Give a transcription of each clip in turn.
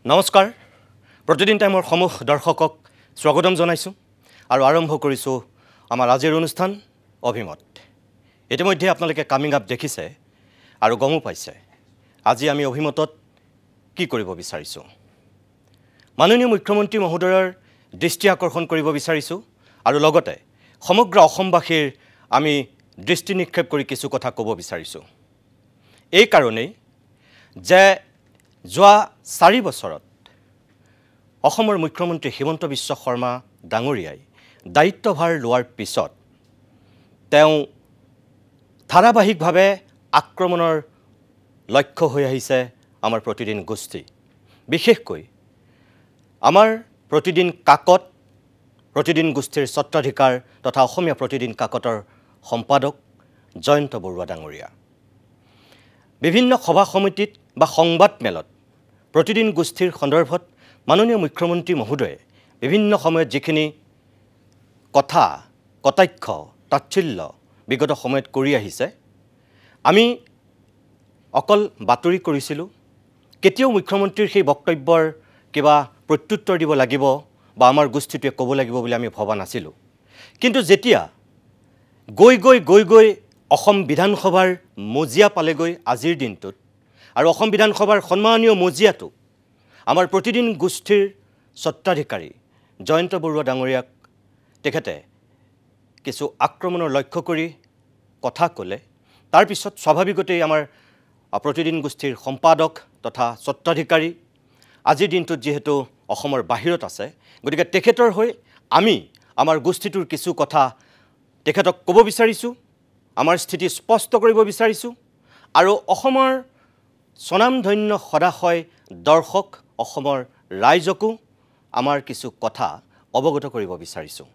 নমস্কাৰ প্ৰতিদিন টাইমৰ সমূহ দৰ্শকক স্বাগতম জনাইছো আৰু আৰম্ভ কৰিছো আমাৰ আজিৰ অনুষ্ঠান অভিমত ইতিমধ্যে আপোনালোকে কামিং আপ দেখিছে আৰু গমো পাইছে আজি আমি অভিমতত কি কৰিব বিচাৰিছো মাননীয় মুখ্যমন্ত্ৰী মহোদয়ৰ দৃষ্টি আকৰ্ষণ কৰিব বিচাৰিছো আৰু লগতে সমগ্ৰ অসমবাসীৰ আমি দৃষ্টি নিক্ষেপ কৰি কিছু কথা ক'ব বিচাৰিছো এই কাৰণেই যে যোৱা 4 বছৰত অসমৰ মুখ্যমন্ত্ৰী হিমন্ত বিশ্ব শৰ্মা ডাঙৰীয়াই দায়িত্বভাৰ লোৱাৰ পিছত তেওঁ ধাৰাবাহিকভাৱে আক্ৰমণৰ লক্ষ্য হৈ আহিছে আমাৰ প্ৰতিদিন গোষ্ঠী বিশেষকৈ আমাৰ প্ৰতিদিন কাকত প্ৰতিদিন গোষ্ঠীৰ স্বত্বাধিকাৰ তথা অসমীয়া প্ৰতিদিন কাকতৰ সম্পাদক জয়ন্ত বৰুৱা ডাঙৰীয়া বিভিন্ন সভা সমিতিত বা সংবাদ মেলত প্ৰতিদিন গোষ্ঠীৰ সন্দৰ্ভত মাননীয় মুখ্যমন্ত্ৰী মহোদয়ে বিভিন্ন সময়ত যিখিনি কথা কটাক্ষ তাচ্ছিল্য বিগত সময়ত কৰি আহিছে আমি অকল বাতৰি কৰিছিলোঁ কেতিয়াও মুখ্যমন্ত্ৰীৰ সেই বক্তব্যৰ কিবা প্ৰত্যুত্তৰ দিব লাগিব বা আমাৰ গোষ্ঠীটোৱে ক'ব লাগিব বুলি আমি ভবা নাছিলোঁ কিন্তু যেতিয়া গৈ গৈ অসম বিধানসভাৰ মজিয়া পালেগৈ আজিৰ দিনটোত আৰু অসম বিধানসভাৰ সন্মানীয় মজিয়াটো আমাৰ প্ৰতিদিন গোষ্ঠীৰ স্বত্বাধিকাৰী জয়ন্ত বৰুৱা ডাঙৰীয়াক তেখেতে কিছু আক্ৰমণৰ লক্ষ্য কৰি কথা ক'লে তাৰ পিছত স্বাভাৱিকতেই আমাৰ প্ৰতিদিন গোষ্ঠীৰ সম্পাদক তথা স্বত্বাধিকাৰী আজিৰ দিনটোত যেহেতু অসমৰ বাহিৰত আছে গতিকে তেখেতৰ হৈ আমি আমাৰ গোষ্ঠীটোৰ কিছু কথা তেখেতক ক'ব বিচাৰিছোঁ আমাৰ স্থিতি স্পষ্ট কৰিব বিচাৰিছোঁ আৰু অসমৰ স্বনামধন্য সদাশয় দৰ্শক অসমৰ ৰাইজকো আমাৰ কিছু কথা অৱগত কৰিব বিচাৰিছোঁ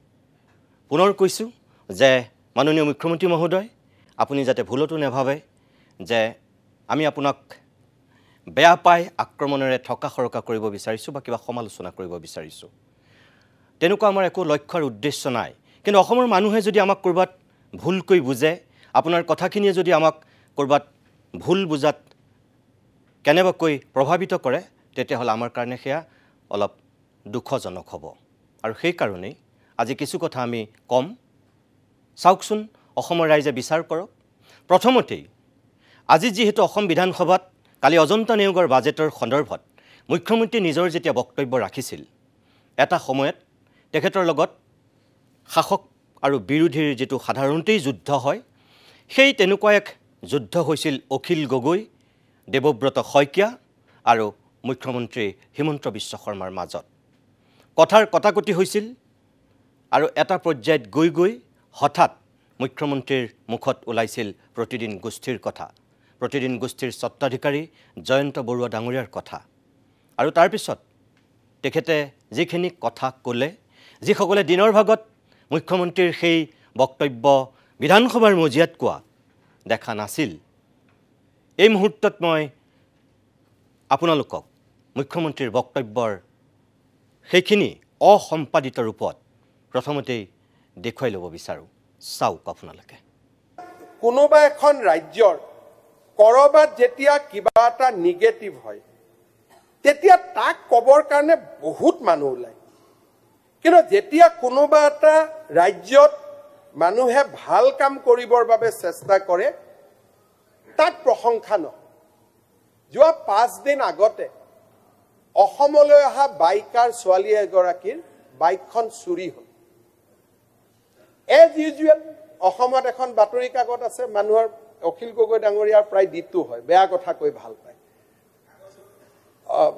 পুনৰ কৈছোঁ যে মাননীয় মুখ্যমন্ত্ৰী মহোদয় আপুনি যাতে ভুলতো নেভাবে যে আমি আপোনাক বেয়া পাই আক্ৰমণেৰে ঠকা খৰকা কৰিব বিচাৰিছোঁ বা কিবা সমালোচনা কৰিব বিচাৰিছোঁ তেনেকুৱা আমাৰ একো লক্ষ্য আৰু উদ্দেশ্য নাই কিন্তু অসমৰ মানুহে যদি আমাক কৰবাত ভুলকৈ বুজে আপোনাৰ কথাখিনিয়ে যদি আমাক কৰবাত ভুল বুজাত কেনেবাকৈ প্ৰভাৱিত কৰে তেতিয়াহ'লে আমাৰ কাৰণে সেয়া অলপ দুখজনক হ'ব আৰু সেই কাৰণেই আজি কিছু কথা আমি কম চাওকচোন অসমৰ ৰাইজে বিচাৰ কৰক প্ৰথমতেই আজি যিহেতু অসম বিধানসভাত কালি অজন্তা নেওগৰ বাজেটৰ সন্দৰ্ভত মুখ্যমন্ত্ৰী নিজৰ যেতিয়া বক্তব্য ৰাখিছিল এটা সময়ত তেখেতৰ লগত শাসক আৰু বিৰোধীৰ যেটো সাধাৰণতেই যুদ্ধ হয় সেই তেনেকুৱা এক যুদ্ধ হৈছিল অখিল গগৈ দেৱব্ৰত শইকীয়া আৰু মুখ্যমন্ত্ৰী হিমন্ত বিশ্ব শৰ্মাৰ মাজত কথাৰ কটাকটি হৈছিল আৰু এটা পৰ্যায়ত গৈ হঠাৎ মুখ্যমন্ত্ৰীৰ মুখত ওলাইছিল প্ৰতিদিন গোষ্ঠীৰ কথা প্ৰতিদিন গোষ্ঠীৰ স্বত্বাধিকাৰী জয়ন্ত বৰুৱা ডাঙৰীয়াৰ কথা আৰু তাৰ পিছত তেখেতে যিখিনি কথা ক'লে যিসকলে দিনৰ ভাগত মুখ্যমন্ত্ৰীৰ সেই বক্তব্য বিধানসভাৰ মজিয়াত কোৱা দেখা নাছিল এই মুহূৰ্তত মই আপোনালোকক মুখ্যমন্ত্ৰীৰ বক্তব্যৰ সেইখিনি অসম্পাদিত ৰূপত প্ৰথমতেই দেখুৱাই ল'ব বিচাৰোঁ চাওক আপোনালোকে কোনোবা এখন ৰাজ্যৰ কৰবাত যেতিয়া কিবা এটা নিগেটিভ হয় তেতিয়া তাক ক'বৰ কাৰণে বহুত মানুহ ওলায় কিন্তু যেতিয়া কোনোবা এটা ৰাজ্যত মানুহে ভাল কাম কৰিবৰ বাবে চেষ্টা কৰে তাক প্ৰশংসা নহয় যোৱা 5 দিন আগতে অসমলৈ অহা বাইকাৰ ছোৱালী এগৰাকীৰ বাইকখন চুৰি হ'ল এজ ইউজুৱেল অসমত এখন বাতৰি কাকত আছে মানুহৰ অখিল গগৈ ডাঙৰীয়াৰ প্ৰায় দিনটো হয় বেয়া কথা কৈ ভাল পায়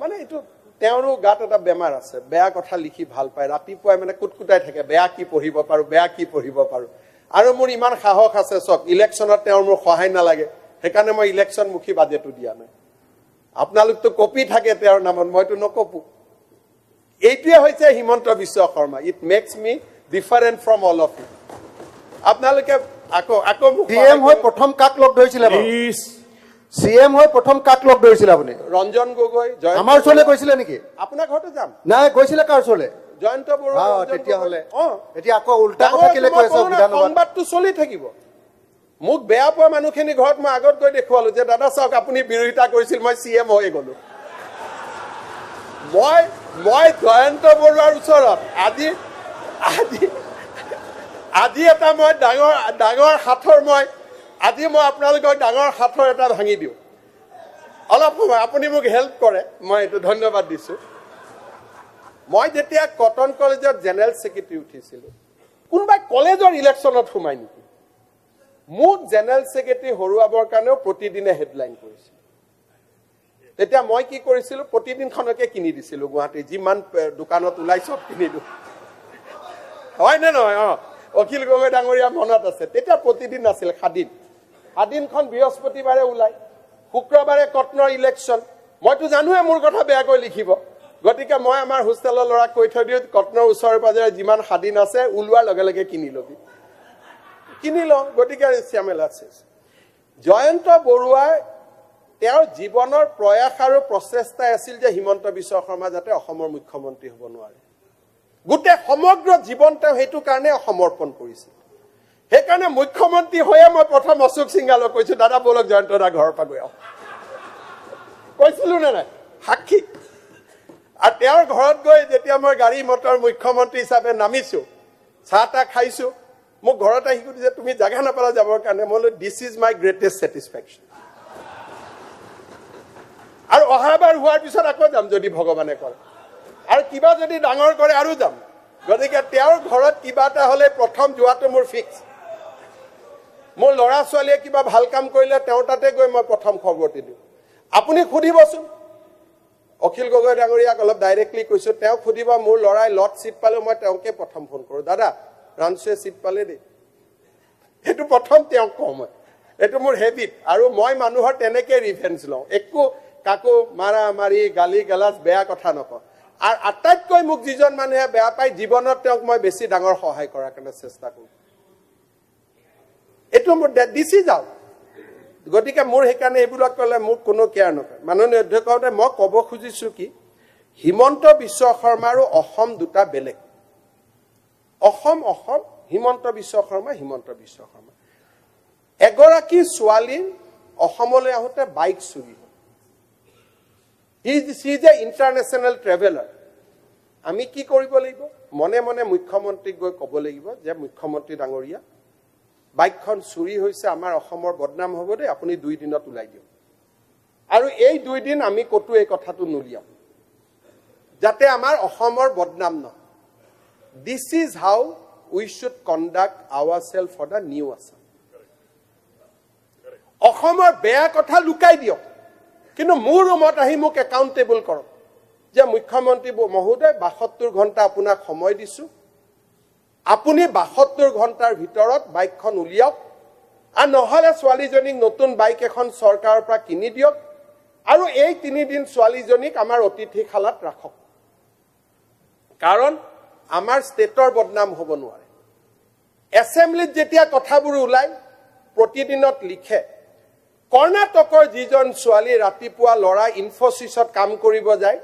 মানে এইটো তেওঁৰো গাত এটা বেমাৰ আছে বেয়া কথা লিখি ভাল পায় ৰাতিপুৱাই মানে কুটকুটাই থাকে বেয়া কি পঢ়িব পাৰো আৰু মোৰ ইমান সাহস আছে চক ইলেকশ্যনত তেওঁৰ মোৰ সহায় নালাগে সেইকাৰণে মই ইলেকশ্যন মুখী বাজেটটো দিয়া নাই আপোনালোকতো কপি থাকে তেওঁৰ নামত মইতো নকপো এইটোৱে হৈছে Himanta Biswa Sarma it makes me different from all of you আপোনালোকে আকৌ ডিএম হৈ প্ৰথম কাক লগ ধৰিছিলে প্লিজ সিএম হৈ প্ৰথম কাক লগ ধৰিছিলে আপুনি ৰঞ্জন গগৈ আমাৰ ওচৰলৈ গৈছিলে নেকি আপোনাৰ ঘৰতে যাম নাই গৈছিলে কাৰ ওচৰলৈ জয়ন্ত বৰুৱা তেতিয়া হলে এতিয়া আকৌ উল্টা কথা কেলে কৈছে বিধানসভাত সংবাদটো চলি থাকিব মোক বেয়া পোৱা মানুহখিনি ঘৰত মই আগত গৈ দেখুৱালো যে দাদা চাওক আপুনি বিৰোধিতা কৰিছিল মই সিএম হৈ গলো মই জয়ন্ত বৰুৱাৰ ওচৰত আজি এটা মই ডাঙৰ সাঁথৰ আজি মই আপোনালোকক ডাঙৰ সাঁথৰ এটা ভাঙি দিওঁ অলপ সময় আপুনি মোক হেল্প কৰে মই এইটো ধন্যবাদ দিছোঁ মই যেতিয়া কটন কলেজত জেনেৰেল ছেক্ৰেটাৰী উঠিছিলোঁ কোনোবাই কলেজৰ ইলেকশ্যনত সোমাই নেকি মোক জেনেৰেল ছেক্ৰেটাৰী হৰুৱাবৰ কাৰণেও প্ৰতিদিনে হেডলাইন কৰিছিল তেতিয়া মই কি কৰিছিলোঁ প্ৰতিদিনখনকে কিনি দিছিলোঁ গুৱাহাটীৰ যিমান দোকানত ওলাই চব কিনি দিওঁ হয় নে নহয় অখিল গগৈ ডাঙৰীয়া মনত আছে তেতিয়া প্ৰতিদিন আছিল সাদিনখন বৃহস্পতিবাৰে ওলাই শুক্ৰবাৰে কটনৰ ইলেকশ্যন মইতো জানোৱে মোৰ কথা বেয়াকৈ লিখিব গতিকে মই আমাৰ হোষ্টেলৰ ল'ৰাক কৈ থৈ দিওঁ কটনৰ ওচৰে পাজৰে যিমান সাদিন আছে ওলোৱাৰ লগে লগে কিনি লওঁ গতিকে শ্যামেলা আছে জয়ন্ত বৰুৱাই তেওঁৰ জীৱনৰ প্ৰয়াস আৰু প্ৰচেষ্টা আছিল যে হিমন্ত বিশ্ব শৰ্মা যাতে অসমৰ মুখ্যমন্ত্ৰী হ'ব নোৱাৰে গোটেই সমগ্ৰ জীৱন তেওঁ সেইটো কাৰণে সমৰ্পণ কৰিছিল সেইকাৰণে মুখ্যমন্ত্ৰী হৈয়ে মই প্ৰথম অশোক সিংহালক কৈছোঁ দাদা বলক জয়ন্ত দা ঘৰৰ পৰা গৈ আহক কৈছিলোঁ নে নাই সাক্ষী আৰু তেওঁৰ ঘৰত গৈ যেতিয়া মই গাড়ী মটৰ মুখ্যমন্ত্ৰী হিচাপে নামিছোঁ চাহ তাহ খাইছোঁ মোক ঘৰত আহি সুধিছে তুমি জাগা নাপালা যাবৰ কাৰণে মই বোলো this is my greatest satisfaction আৰু অহাবাৰ হোৱাৰ পিছত আকৌ যাম যদি ভগৱানে কৰে আৰু কিবা যদি ডাঙৰ কৰে আৰু যাম গতিকে তেওঁৰ ঘৰত কিবা এটা হ'লে প্ৰথম যোৱাটো মোৰ ফিক্স মোৰ ল'ৰা ছোৱালীয়ে কিবা ভাল কাম কৰিলে তেওঁৰ তাতে গৈ মই প্ৰথম খবৰটি দিওঁ আপুনি সুধিবচোন অখিল গগৈ ডাঙৰীয়াক অলপ ডাইৰেক্টলি কৈছোঁ তেওঁক সুধিব মোৰ ল'ৰাই লট চিট পালেও মই তেওঁকে প্ৰথম ফোন কৰোঁ দাদা ৰানচুৱে চিট পালে দেই সেইটো প্ৰথম তেওঁক কওঁ মই এইটো মোৰ হেবিট আৰু মই মানুহৰ তেনেকৈ ৰিভেঞ্জ লওঁ একো কাকো মাৰা মাৰি গালি গালাজ বেয়া কথা নকওঁ আৰু আটাইতকৈ মোক যিজন মানুহে বেয়া পায় জীৱনত তেওঁক মই বেছি ডাঙৰ সহায় কৰাৰ কাৰণে চেষ্টা কৰোঁ এইটো মোৰ দিছ ইজ আউট গতিকে মোৰ সেইকাৰণে এইবিলাক ক'লে মোক কোনো কেয়াৰ নকৰে মাননীয় অধ্যক্ষ মই ক'ব খুজিছোঁ কি হিমন্ত বিশ্ব শৰ্মা আৰু অসম দুটা বেলেগ অসম হিমন্ত বিশ্ব শৰ্মা এগৰাকী ছোৱালীৰ অসমলৈ আহোঁতে বাইক চুৰি হ'ল he is a international traveller আমি কি কৰিব লাগিব মনে মনে মুখ্যমন্ত্ৰীক গৈ ক'ব লাগিব যে মুখ্যমন্ত্ৰী ডাঙৰীয়া বাইকখন চুৰি হৈছে আমাৰ অসমৰ বদনাম হ'ব দেই আপুনি 2 দিনত ওলাই দিয়ক আৰু এই 2 দিন আমি ক'তো এই কথাটো নুলিয়াম যাতে আমাৰ অসমৰ বদনাম নহয় this is how we should conduct ourselves for the new Assam অসমৰ বেয়া কথা লুকাই দিয়ক কিন্তু মোৰ ৰুমত আহি মোক একাউণ্টেবল কৰক যে মুখ্যমন্ত্ৰী মহোদয় 72 ঘণ্টা আপোনাক সময় দিছোঁ আপুনি 72 ঘণ্টাৰ ভিতৰত বাইকখন উলিয়াওক আৰু নহ'লে ছোৱালীজনীক নতুন বাইক এখন চৰকাৰৰ পৰা কিনি দিয়ক আৰু এই 3 দিন ছোৱালীজনীক আমাৰ অতিথিশালাত ৰাখক কাৰণ আমাৰ ষ্টেটৰ বদনাম হ'ব নোৱাৰে এছেম্বলিত যেতিয়া কথাবোৰ ওলাই প্ৰতিদিনত লিখে কৰ্ণাটকৰ যিজন ছোৱালী ৰাতিপুৱা ল'ৰা ইনফোচিছত কাম কৰিব যায়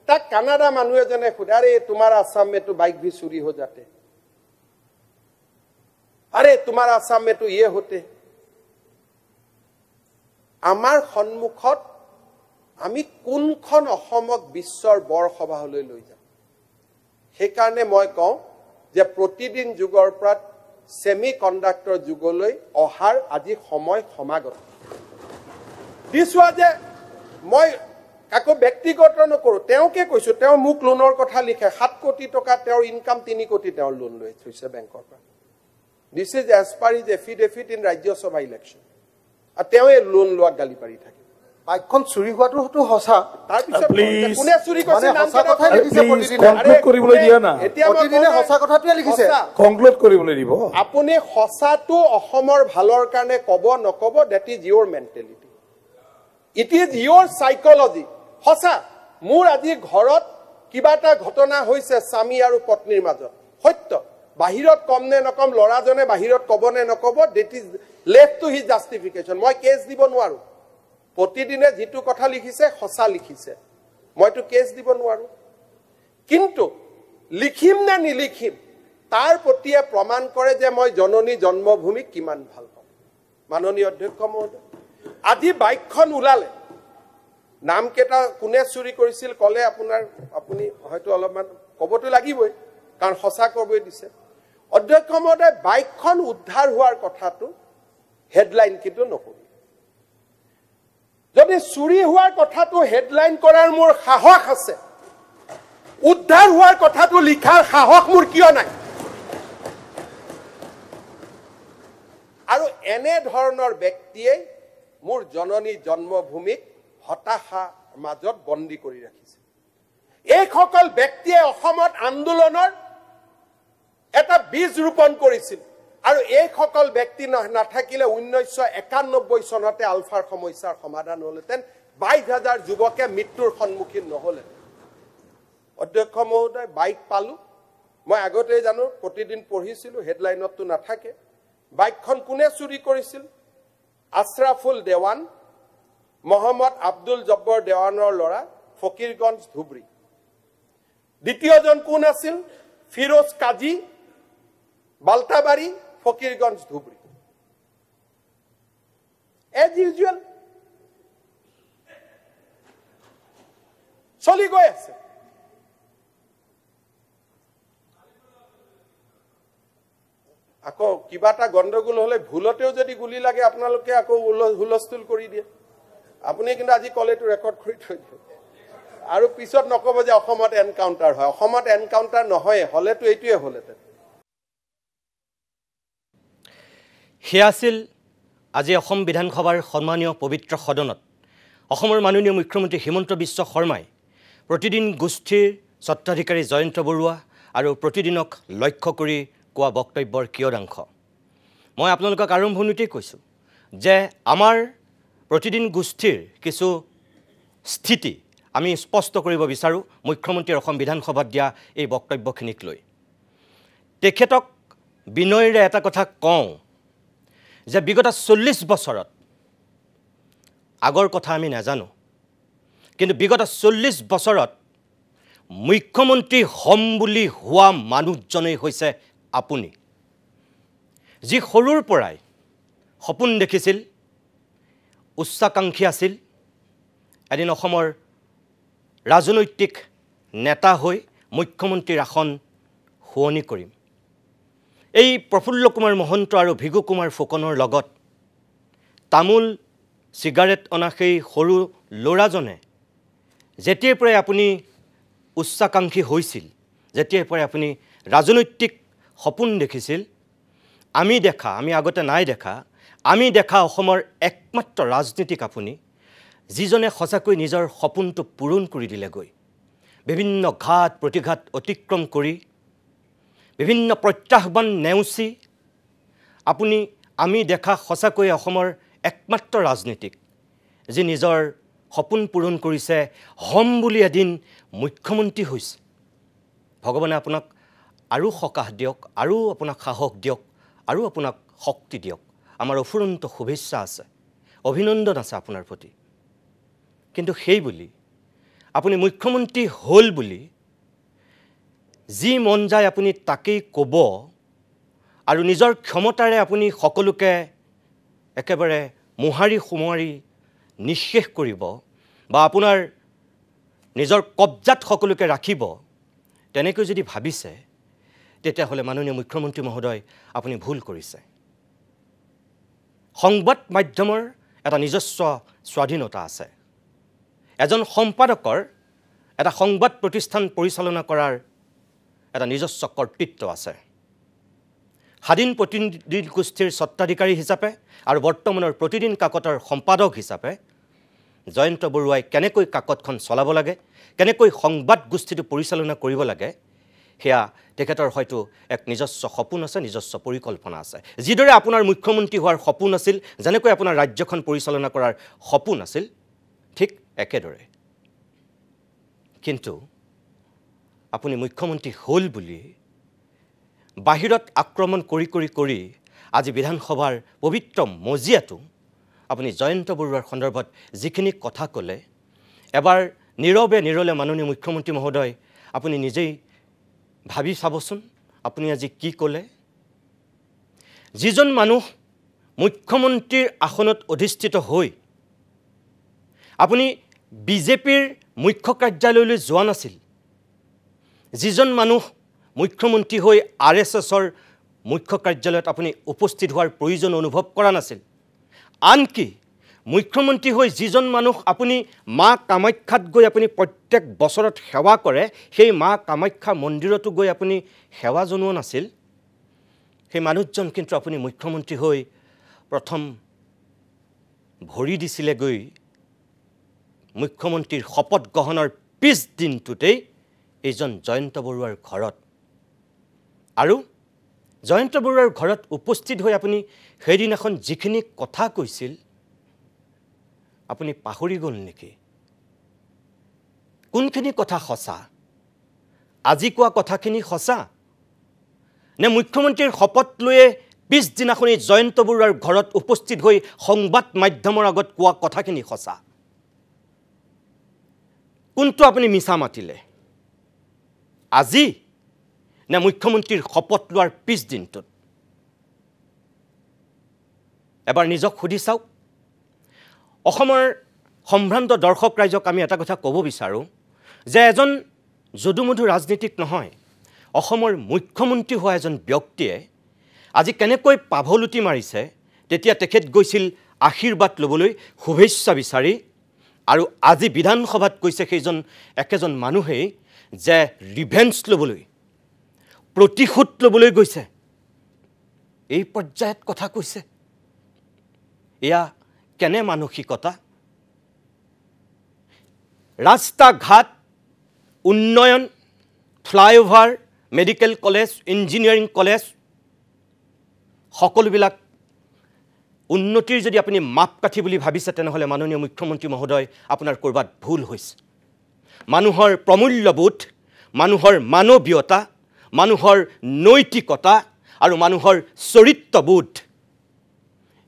তাক কানাডা মানুহ এজনে সোধে আৰে তোমাৰ আসাম মে তো বাইক ভি চুৰি হৈ যাতে আৰে তোমাৰ আসাম মে তো ইয়ে হতে আমাৰ সন্মুখত আমি কোনখন অসমক বিশ্বৰ বৰসভালৈ লৈ যাম সেইকাৰণে মই কওঁ যে প্ৰতিদিন যুগৰ পৰা সেমি কণ্ডাক্টৰ যুগলৈ অহাৰ আজি সময় সমাগত দিছোৱা যে মই কাকো ব্যক্তিগত নকৰোঁ তেওঁকে কৈছোঁ তেওঁ মোক লোনৰ কথা লিখে 7 কোটি টকা তেওঁৰ ইনকাম 3 কোটি তেওঁৰ লোন লৈ থৈছে বেংকৰ পৰা This is as per his affidavit in Rajya Sabha election. আৰু তেওঁ এই লোন লোৱা গালি পাৰি থাকে বাইকখন চুৰি হোৱাটো হসা তাৰ পিছত কোনে চুৰি কৰিছে নাম কথা লিখিছে প্ৰতিদিনে কনক্লুড কৰিবলৈ দিয়া না এতিয়া প্ৰতিদিনে হসা কথাটোৱে লিখিছে কনক্লুড কৰিবলৈ দিব আপুনি হসাটো অসমৰ ভালৰ কাৰণে ক'ব নক'ব that is your mentality it is your psychology হসা মোৰ আজি ঘৰত কিবা এটা ঘটনা হৈছে স্বামী আৰু পত্নীৰ মাজত সত্য বাহিৰত কম নে নকম লৰাজনে বাহিৰত ক'ব নে নক'ব that is left to his justification মই কেছ দিব নোৱাৰো প্ৰতিদিনে যেটো কথা লিখিছে হসা লিখিছে মইতো কেছ দিব নোৱাৰো কিন্তু লিখিম না নিলিখিম তাৰ প্ৰতিয়ে প্ৰমাণ কৰে যে মই জননী জন্মভূমি কিমান ভাল পাওঁ মাননীয় অধ্যক্ষ মহোদয় আজি বাইকখন ওলালে নামকেইটা কোনে চুৰি কৰিছিল ক'লে আপুনি হয়তো অলপমান ক'বতো লাগিবই, কাৰণ সঁচা ক'বই দিছে। অধ্যক্ষ মহোদয়, বাইকখন উদ্ধাৰ হোৱাৰ কথাটো হেডলাইন কিন্তু নকৰিল। যদি চুৰি হোৱাৰ কথাটো হেডলাইন কৰাৰ মোৰ সাহস আছে, উদ্ধাৰ হোৱাৰ কথাটো লিখাৰ সাহস মোৰ কিয় নাই? আৰু এনে ধৰণৰ ব্যক্তিয়ে মোৰ জননী জন্মভূমিক হতাশাৰ মাজত বন্দী কৰি ৰাখিছে। এইসকল ব্যক্তিয়ে অসমত আন্দোলনৰ এটা বীজ ৰোপণ কৰিছিল, আৰু এইসকল ব্যক্তি নাথাকিলে 1991 চনতে আলফাৰ সমস্যাৰ সমাধান হ'লহেঁতেন, 22,000 যুৱকে মৃত্যুৰ সন্মুখীন নহ'লহেঁতেন। অধ্যক্ষ মহোদয়, বাইক পালোঁ, মই আগতেই জানো, প্ৰতিদিন পঢ়িছিলোঁ, হেডলাইনততো নাথাকে। বাইকখন কোনে চুৰি কৰিছিল? আশ্ৰাফুল দেৱান, মহম্মদ আব্দুল জব্বৰ দেৱানৰ ল'ৰা, ফকীৰগঞ্জ ধুবুৰী। দ্বিতীয়জন কোন আছিল? ফিৰোজ কাজী, বাল্টাবাৰী, ফকীৰগঞ্জ ধুবুৰী। এজ ইউজুৱেল চলি গৈ আছে। আকৌ কিবা এটা গণ্ডগোল হ'লে ভুলতেও যদি গুলি লাগে আপোনালোকে আকৌ হুলস্থুল কৰি দিয়ে। আপুনি কিন্তু আজি কলেটো ৰেকৰ্ড কৰি থৈ দিয়ে, আৰু পিছত নক'ব যে অসমত এনকাউণ্টাৰ হয়। অসমত এনকাউণ্টাৰ নহয়, হ'লেতো এইটোৱে হ'লহেঁতেন। সেয়া আছিল আজি অসম বিধানসভাৰ সন্মানীয় পবিত্ৰ সদনত অসমৰ মাননীয় মুখ্যমন্ত্ৰী হিমন্ত বিশ্ব শৰ্মাই প্ৰতিদিন গোষ্ঠীৰ স্বত্বাধিকাৰী জয়ন্ত বৰুৱা আৰু প্ৰতিদিনক লক্ষ্য কৰি কোৱা বক্তব্যৰ কিয়দাংশ। মই আপোনালোকক আৰম্ভণিতেই কৈছোঁ যে আমাৰ প্ৰতিদিন গোষ্ঠীৰ কিছু স্থিতি আমি স্পষ্ট কৰিব বিচাৰোঁ মুখ্যমন্ত্ৰীৰ অসম বিধানসভাত দিয়া এই বক্তব্যখিনিক লৈ। তেখেতক বিনয়েৰে এটা কথা কওঁ যে বিগত 40 বছৰত, আগৰ কথা আমি নাজানো, কিন্তু বিগত 40 বছৰত মুখ্যমন্ত্ৰী হ'ম বুলি হোৱা মানুহজনেই হৈছে আপুনি, যি সৰুৰ পৰাই সপোন দেখিছিল, উচ্চাকাংক্ষী আছিল, এদিন অসমৰ ৰাজনৈতিক নেতা হৈ মুখ্যমন্ত্ৰীৰ আসন শুৱনি কৰিম। এই প্ৰফুল্ল কুমাৰ মহন্ত আৰু ভিগু কুমাৰ ফুকনৰ লগত তামোল চিগাৰেট অনা সেই সৰু ল'ৰাজনে যেতিয়াৰ পৰাই আপুনি উচ্চাকাংক্ষী হৈছিল, যেতিয়াৰ পৰাই আপুনি ৰাজনৈতিক সপোন দেখিছিল, আমি আগতে নাই দেখা, আমি দেখা অসমৰ একমাত্ৰ ৰাজনীতিক আপুনি, যিজনে সঁচাকৈ নিজৰ সপোনটো পূৰণ কৰি দিলেগৈ। বিভিন্ন ঘাট প্ৰতিঘাত অতিক্ৰম কৰি, বিভিন্ন প্ৰত্যাহ্বান নেওচি আমি দেখা সঁচাকৈ অসমৰ একমাত্ৰ ৰাজনীতিক, যি নিজৰ সপোন পূৰণ কৰিছে, হ'ম বুলি এদিন মুখ্যমন্ত্ৰী হৈছে। ভগৱানে আপোনাক আৰু সকাহ দিয়ক, আৰু আপোনাক সাহস দিয়ক, আৰু আপোনাক শক্তি দিয়ক। আমাৰ অফুৰন্ত শুভেচ্ছা আছে, অভিনন্দন আছে আপোনাৰ প্ৰতি। কিন্তু সেই বুলি আপুনি মুখ্যমন্ত্ৰী হ'ল বুলি যি মন যায় আপুনি তাকেই ক'ব, আৰু নিজৰ ক্ষমতাৰে আপুনি সকলোকে একেবাৰে মোহাৰি নিঃশেষ কৰিব, বা আপোনাৰ নিজৰ কব্জাত সকলোকে ৰাখিব, তেনেকৈ যদি ভাবিছে, তেতিয়াহ'লে মাননীয় মুখ্যমন্ত্ৰী মহোদয় আপুনি ভুল কৰিছে। সংবাদ মাধ্যমৰ এটা নিজস্ব স্বাধীনতা আছে। এজন সম্পাদকৰ এটা সংবাদ প্ৰতিষ্ঠান পৰিচালনা কৰাৰ এটা নিজস্ব কৰ্তৃত্ব আছে। স্বাধীন প্ৰতিনিধি গোষ্ঠীৰ স্বত্বাধিকাৰী হিচাপে আৰু বৰ্তমানৰ প্ৰতিদিন কাকতৰ সম্পাদক হিচাপে জয়ন্ত বৰুৱাই কেনেকৈ কাকতখন চলাব লাগে, কেনেকৈ সংবাদ গোষ্ঠীটো পৰিচালনা কৰিব লাগে, সেয়া তেখেতৰ হয়তো এক নিজস্ব সপোন আছে, নিজস্ব পৰিকল্পনা আছে। যিদৰে আপোনাৰ মুখ্যমন্ত্ৰী হোৱাৰ সপোন আছিল, যেনেকৈ আপোনাৰ ৰাজ্যখন পৰিচালনা কৰাৰ সপোন আছিল, ঠিক একেদৰে। কিন্তু আপুনি মুখ্যমন্ত্ৰী হ'ল বুলি বাহিৰত আক্ৰমণ কৰি আজি বিধানসভাৰ পবিত্ৰ মজিয়াটো আপুনি জয়ন্ত বৰুৱাৰ সন্দৰ্ভত যিখিনি কথা ক'লে, এবাৰ নিৰলে মাননীয় মুখ্যমন্ত্ৰী মহোদয় আপুনি নিজেই ভাবি চাবচোন, আপুনি আজি কি ক'লে। যিজন মানুহ মুখ্যমন্ত্ৰীৰ আসনত অধিষ্ঠিত হৈ আপুনি বিজেপিৰ মুখ্য কাৰ্যালয়লৈ যোৱা নাছিল যিজন মানুহ মুখ্যমন্ত্ৰী হৈ RSSৰ মুখ্য কাৰ্যালয়ত আপুনি উপস্থিত হোৱাৰ প্ৰয়োজন অনুভৱ কৰা নাছিল আনকি মুখ্যমন্ত্ৰী হৈ যিজন মানুহ আপুনি মা কামাখ্যাত গৈ আপুনি প্ৰত্যেক বছৰত সেৱা কৰে সেই মা কামাখ্যা মন্দিৰতো গৈ আপুনি সেৱা জনোৱা নাছিল সেই মানুহজন কিন্তু আপুনি মুখ্যমন্ত্ৰী হৈ প্ৰথম ভৰি দিছিলে গৈ মুখ্যমন্ত্ৰীৰ শপত গ্ৰহণৰ পিছ দিনটোতেই এইজন জয়ন্ত বৰুৱাৰ ঘৰত আৰু জয়ন্ত বৰুৱাৰ ঘৰত উপস্থিত হৈ আপুনি সেইদিনাখন যিখিনি কথা কৈছিল আপুনি পাহৰি গ'ল নেকি কোনখিনি কথা সঁচা আজি কোৱা কথাখিনি সঁচা নে মুখ্যমন্ত্ৰীৰ শপত লৈয়ে পিছদিনাখনি জয়ন্ত বৰুৱাৰ ঘৰত উপস্থিত হৈ সংবাদ মাধ্যমৰ আগত কোৱা কথাখিনি সঁচা কোনটো আপুনি মিছা মাতিলে আজি নে মুখ্যমন্ত্ৰীৰ শপত লোৱাৰ পিছ দিনটোত এবাৰ নিজক সুধি চাওক অসমৰ সম্ভ্ৰান্ত দৰ্শক ৰাইজক আমি এটা কথা ক'ব বিচাৰো যে এজন যদুমধু ৰাজনীতিক নহয় অসমৰ মুখ্যমন্ত্ৰী হোৱা এজন ব্যক্তিয়ে আজি কেনেকৈ পাভলুটি মাৰিছে তেতিয়া তেখেত গৈছিল আশীৰ্বাদ ল'বলৈ শুভেচ্ছা বিচাৰি আৰু আজি বিধানসভাত কৈছে সেইজন একেজন মানুহেই যে ৰিভেঞ্জ ল'বলৈ প্ৰতিশোধ ল'বলৈ গৈছে এই পৰ্যায়ত কথা কৈছে এয়া কেনে মানসিকতা ৰাস্তা ঘাট উন্নয়ন flyover medical college engineering college সকলোবিলাক উন্নতিৰ যদি আপুনি মাপকাঠি বুলি ভাবিছে তেনেহ'লে মাননীয় মুখ্যমন্ত্ৰী মহোদয় আপোনাৰ কৰবাত ভুল হৈছে মানুহৰ প্ৰমূল্যবোধ মানুহৰ মানৱীয়তা মানুহৰ নৈতিকতা আৰু মানুহৰ চৰিত্ৰবোধ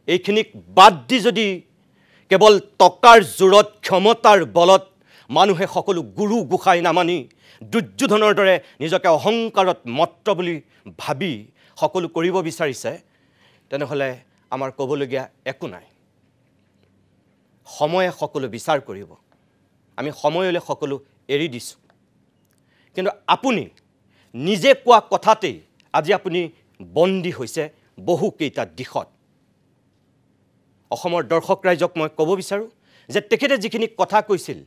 এইখিনিক বাদ দি যদি কেৱল টকাৰ জোৰত ক্ষমতাৰ বলত মানুহে সকলো গুৰু গোসাঁই নামানি দুৰ্যোধনৰ দৰে নিজকে অহংকাৰত মত্ত বুলি ভাবি সকলো কৰিব বিচাৰিছে তেনেহ'লে আমাৰ ক'বলগীয়া একো নাই সময়ে সকলো বিচাৰ কৰিব আমি সময়লৈ সকলো এৰি দিছোঁ কিন্তু আপুনি নিজে কোৱা কথাতেই আজি আপুনি বন্দী হৈছে বহুকেইটা দিশত অসমৰ দৰ্শক ৰাইজক মই ক'ব বিচাৰোঁ যে তেখেতে যিখিনি কথা কৈছিল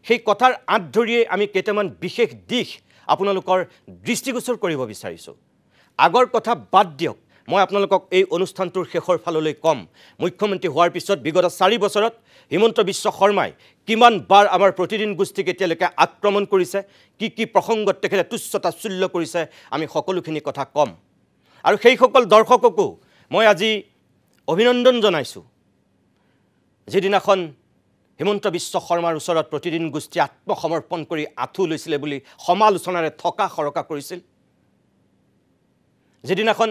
সেই কথাৰ আঁত ধৰিয়ে আমি কেইটামান বিশেষ দিশ আপোনালোকৰ দৃষ্টিগোচৰ কৰিব বিচাৰিছোঁ আগৰ কথা বাদ দিয়ক মই আপোনালোকক এই অনুষ্ঠানটোৰ শেষৰ ফাললৈ কম মুখ্যমন্ত্ৰী হোৱাৰ পিছত বিগত 4 বছৰত হিমন্ত বিশ্ব শৰ্মাই কিমান বাৰ আমাৰ প্ৰতিদিন গোষ্ঠীক এতিয়ালৈকে আক্ৰমণ কৰিছে কি প্ৰসংগত তেখেতে তুচ্ছতাচ্ছুল্য কৰিছে আমি সকলোখিনি কথা কম আৰু সেইসকল দৰ্শককো মই আজি অভিনন্দন জনাইছোঁ যিদিনাখন হিমন্ত বিশ্ব শৰ্মাৰ ওচৰত প্ৰতিদিন গোষ্ঠী আত্মসমৰ্পণ কৰি আঁঠু লৈছিলে বুলি সমালোচনাৰে থকা সৰকা কৰিছিল যিদিনাখন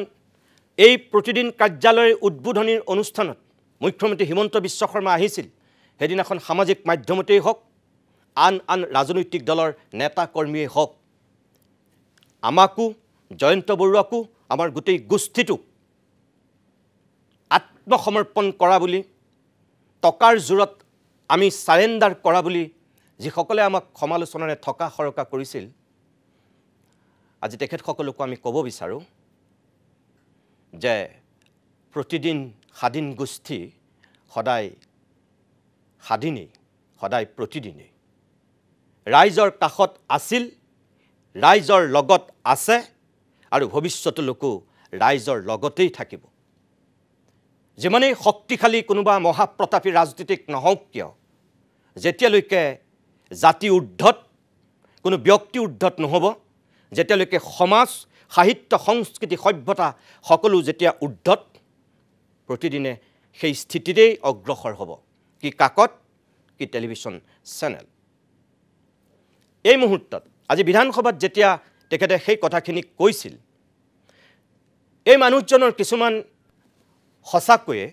এই প্ৰতিদিন কাৰ্যালয়ৰ উদ্বোধনীৰ অনুষ্ঠানত মুখ্যমন্ত্ৰী হিমন্ত বিশ্ব শৰ্মা আহিছিল সেইদিনাখন সামাজিক মাধ্যমতেই হওক আন ৰাজনৈতিক দলৰ নেতা কৰ্মীয়ে হওক আমাকো জয়ন্ত বৰুৱাকো আমাৰ গোটেই গোষ্ঠীটোক আত্মসমৰ্পণ কৰা বুলি টকাৰ জোৰত আমি সাৰেন্ডাৰ কৰা বুলি যিসকলে আমাক সমালোচনাৰে থকা সৰকা কৰিছিল আজি তেখেতসকলকো আমি ক'ব বিচাৰোঁ যে প্ৰতিদিন স্বাধীন গোষ্ঠী সদায় স্বাধীনেই সদায় প্ৰতিদিনেই ৰাইজৰ কাষত আছিল ৰাইজৰ লগত আছে আৰু ভৱিষ্যতলৈকো ৰাইজৰ লগতেই থাকিব যিমানেই শক্তিশালী কোনোবা মহাপ্ৰতাপী ৰাজনীতিক নহওক কিয় যেতিয়ালৈকে জাতি ঊৰ্ধত কোনো ব্যক্তি ঊৰ্ধত নহ'ব যেতিয়ালৈকে সমাজ সাহিত্য সংস্কৃতি সভ্যতা সকলো যেতিয়া ঊৰ্ধত প্ৰতিদিনে সেই স্থিতিতেই অগ্ৰসৰ হ'ব কি কাকত কি টেলিভিছন চেনেল এই মুহূৰ্তত আজি বিধানসভাত যেতিয়া তেখেতে সেই কথাখিনি কৈছিল এই মানুহজনৰ কিছুমান সঁচাকৈয়ে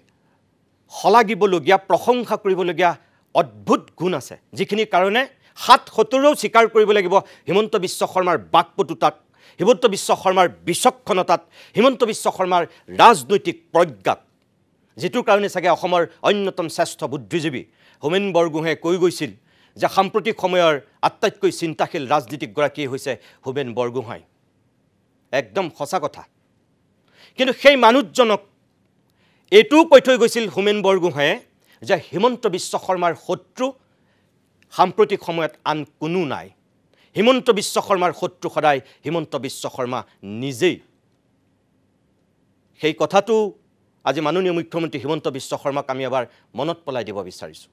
শলাগিবলগীয়া প্ৰশংসা কৰিবলগীয়া অদ্ভুত গুণ আছে যিখিনি কাৰণে ৭-৭ও স্বীকাৰ কৰিব লাগিব হিমন্ত বিশ্ব শৰ্মাৰ বাকপটুতাক হিমন্ত বিশ্ব শৰ্মাৰ বিচক্ষণতাত হিমন্ত বিশ্ব শৰ্মাৰ ৰাজনৈতিক প্ৰজ্ঞাক যিটোৰ কাৰণে চাগে অসমৰ অন্যতম শ্ৰেষ্ঠ বুদ্ধিজীৱী হোমেন বৰগোহাঁয়ে কৈ গৈছিল যে সাম্প্ৰতিক সময়ৰ আটাইতকৈ চিন্তাশীল ৰাজনীতিকগৰাকী হৈছে হোমেন বৰগোহাঁই একদম সঁচা কথা কিন্তু সেই মানুহজনক এইটোও কৈ থৈ গৈছিল হোমেন বৰগোহাঁয়ে যে হিমন্ত বিশ্ব শৰ্মাৰ শত্ৰু সাম্প্ৰতিক সময়ত আন কোনো নাই হিমন্ত বিশ্ব শৰ্মাৰ শত্ৰু সদায় হিমন্ত বিশ্ব শৰ্মা নিজেই সেই কথাটো আজি মাননীয় মুখ্যমন্ত্ৰী হিমন্ত বিশ্ব শৰ্মাক আমি এবাৰ মনত পেলাই দিব বিচাৰিছোঁ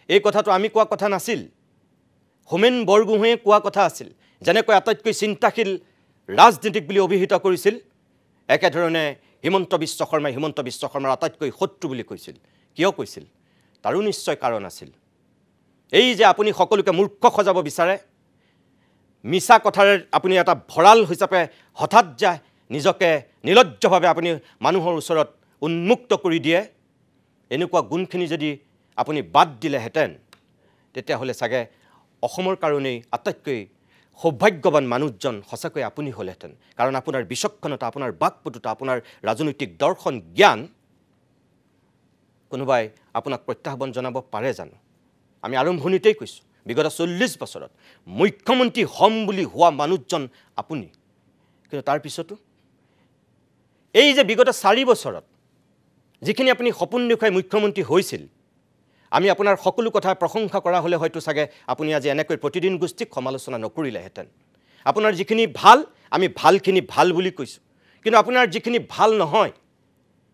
এই কথাটো আমি কোৱা কথা নাছিল হোমেন বৰগোহাঁয়ে কোৱা কথা আছিল যেনেকৈ আটাইতকৈ চিন্তাশীল ৰাজনীতিক বুলি অভিহিত কৰিছিল একেধৰণে হিমন্ত বিশ্ব শৰ্মাৰ আটাইতকৈ শত্ৰু বুলি কৈছিল কিয় কৈছিল তাৰো নিশ্চয় কাৰণ আছিল এই যে আপুনি সকলোকে মূৰ্খ সজাব বিচাৰে মিছা কথাৰে আপুনি এটা ভৰাল হিচাপে হঠাৎ যায় নিজকে নিলজ্জভাৱে আপুনি মানুহৰ ওচৰত উন্মুক্ত কৰি দিয়ে এনেকুৱা গুণখিনি যদি আপুনি বাদ দিলেহেঁতেন তেতিয়াহ'লে চাগে অসমৰ কাৰণেই আটাইতকৈ সৌভাগ্যৱান মানুহজন সঁচাকৈ আপুনি হ'লেহেঁতেন কাৰণ আপোনাৰ বিচক্ষণতা আপোনাৰ বাকপটুতা আপোনাৰ ৰাজনৈতিক দৰ্শন জ্ঞান কোনোবাই আপোনাক প্ৰত্যাহ্বান জনাব পাৰে জানো আমি আৰম্ভণিতেই কৈছোঁ বিগত 40 বছৰত মুখ্যমন্ত্ৰী হ'ম বুলি হোৱা মানুহজন আপুনি কিন্তু তাৰ পিছতো এই যে বিগত 4 বছৰত যিখিনি আপুনি সপোন দেখুৱাই মুখ্যমন্ত্ৰী হৈছিল আমি আপোনাৰ সকলো কথা প্ৰশংসা কৰা হ'লে হয়তো চাগে আপুনি আজি এনেকৈ প্ৰতিদিন গোষ্ঠীক সমালোচনা নকৰিলেহেঁতেন আপোনাৰ যিখিনি ভাল আমি ভালখিনি ভাল বুলি কৈছোঁ কিন্তু আপোনাৰ যিখিনি ভাল নহয়